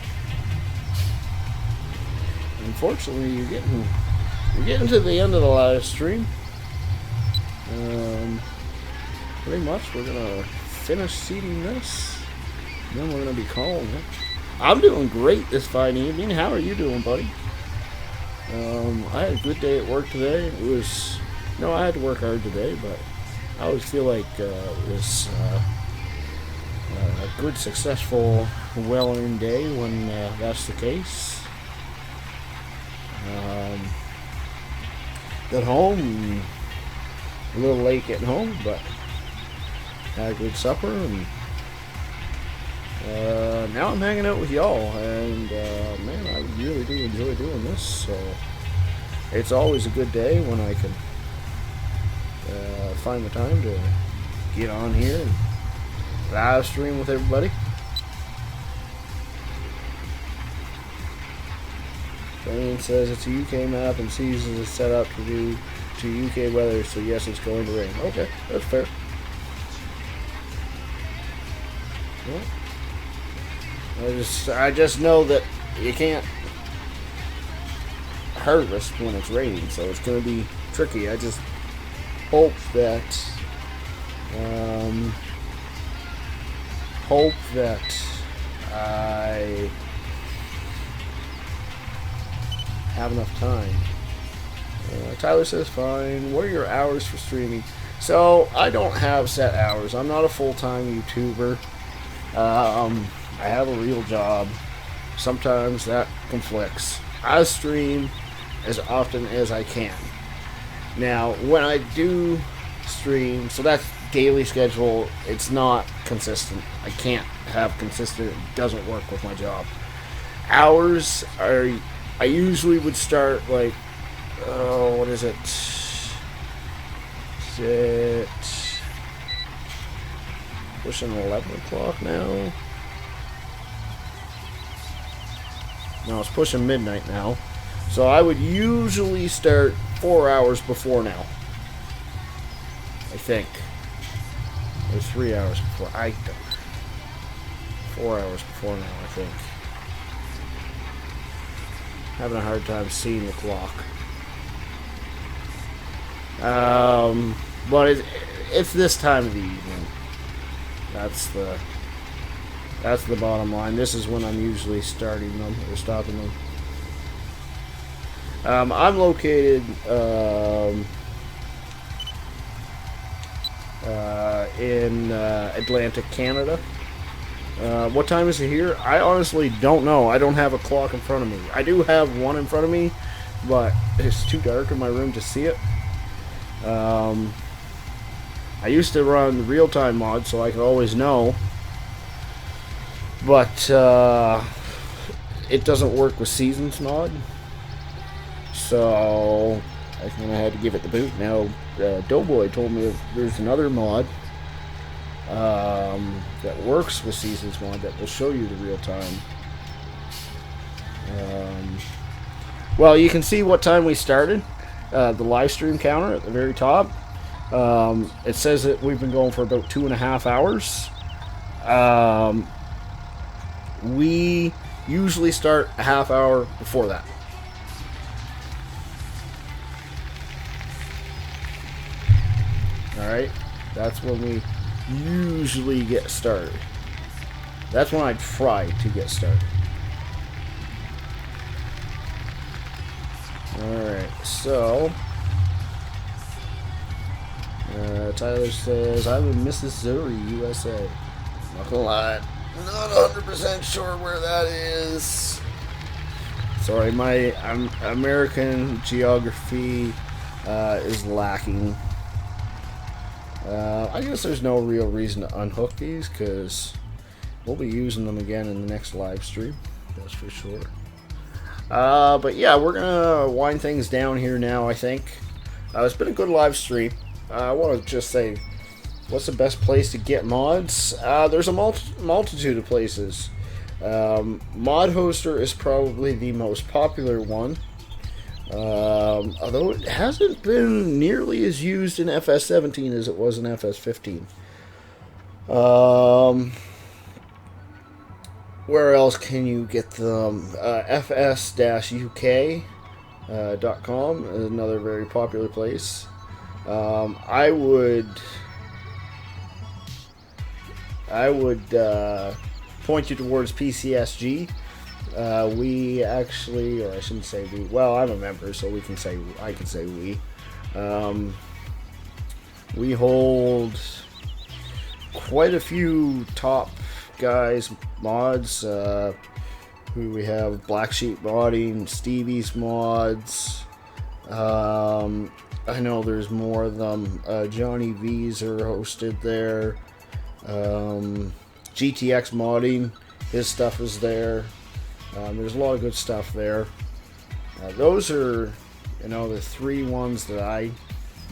Unfortunately, you're getting to the end of the live stream. Pretty much, we're gonna finish seeding this, and then we're gonna be calling it. I'm doing great this fine evening. How are you doing, buddy? I had a good day at work today. It was, I had to work hard today, but I always feel like it was a good, successful, well-earned day when that's the case. Got home a little late getting home, but had a good supper, and now I'm hanging out with y'all, and man, I really do enjoy doing this. So it's always a good day when I can find the time to get on here and live stream with everybody. Brian says it's a UK map and season is set up to UK weather, so yes, it's going to rain. Okay, that's fair. Well, I just know that you can't harvest when it's raining, so it's going to be tricky. I just hope that I have enough time. Tyler says fine. What are your hours for streaming? So I don't have set hours. I'm not a full-time YouTuber. I have a real job. Sometimes that conflicts. I stream as often as I can. Now, when I do stream, so that's daily schedule, it's not consistent. I can't have consistent. It doesn't work with my job. Hours are, I usually would start like, what is it? Is it pushing 11 o'clock now? No, it's pushing midnight now. So I would usually start 4 hours before now. I think. Or 3 hours before. 4 hours before now, I think. Having a hard time seeing the clock. But it's this time of the evening. That's the bottom line. This is when I'm usually starting them or stopping them. I'm located in Atlantic Canada. What time is it here? I honestly don't know. I don't have a clock in front of me. I do have one in front of me, but it's too dark in my room to see it. I used to run the real-time mod, so I could always know. But it doesn't work with Seasons mod. So I kind of had to give it the boot. Now, Doughboy told me there's another mod that works with Seasons mod that will show you the real time. Well, you can see what time we started. The live stream counter at the very top. It says that we've been going for about 2.5 hours. We usually start a half hour before that. Alright, that's when we usually get started. That's when I try to get started. Alright, so Tyler says, I'm in Missouri, USA. Not gonna lie, not 100% sure where that is. Sorry, my American geography is lacking. I guess there's no real reason to unhook these, because we'll be using them again in the next live stream. That's for sure. But yeah, we're gonna wind things down here now, I think. It's been a good live stream. I want to just say, what's the best place to get mods? There's a multitude of places. Mod Hoster is probably the most popular one. Although it hasn't been nearly as used in FS17 as it was in FS15. Where else can you get them? fs-uk.com is another very popular place. I would point you towards PCSG. We actually, or I shouldn't say we. Well, I'm a member, so I can say we. We hold quite a few top guys, mods. Who we have: Black Sheep Modding, Stevie's Mods. I know there's more of them. Johnny V's are hosted there. GTX Modding, his stuff is there. There's a lot of good stuff there. Those are, the three ones that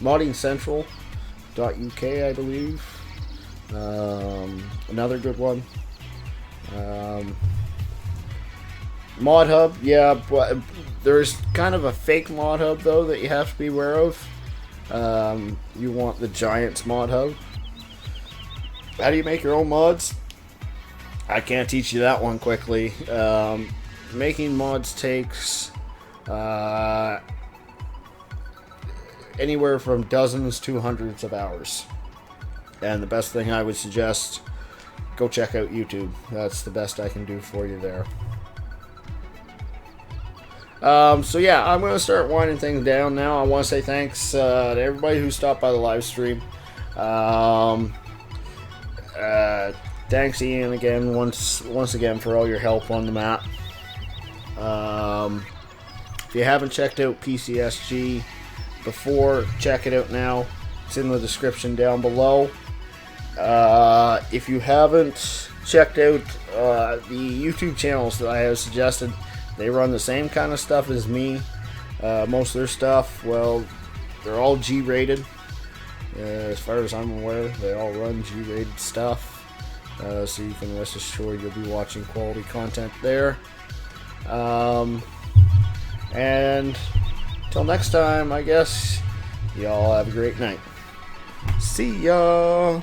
moddingcentral.uk, I believe. Another good one. Mod Hub, yeah, but there's kind of a fake Mod Hub though that you have to be aware of. You want the Giants Mod Hub. How do you make your own mods? I can't teach you that one quickly. Making mods takes anywhere from dozens to hundreds of hours. And the best thing I would suggest, go check out YouTube. That's the best I can do for you there. So yeah, I'm going to start winding things down now. I want to say thanks to everybody who stopped by the live stream. Thanks Ian again, once again, for all your help on the map. If you haven't checked out PCSG before, check it out now. It's in the description down below. If you haven't checked out the YouTube channels that I have suggested, they run the same kind of stuff as me. Most of their stuff, well, they're all G-rated. As far as I'm aware, they all run G-rated stuff. So you can rest assured you'll be watching quality content there. And till next time, I guess, y'all have a great night. See ya!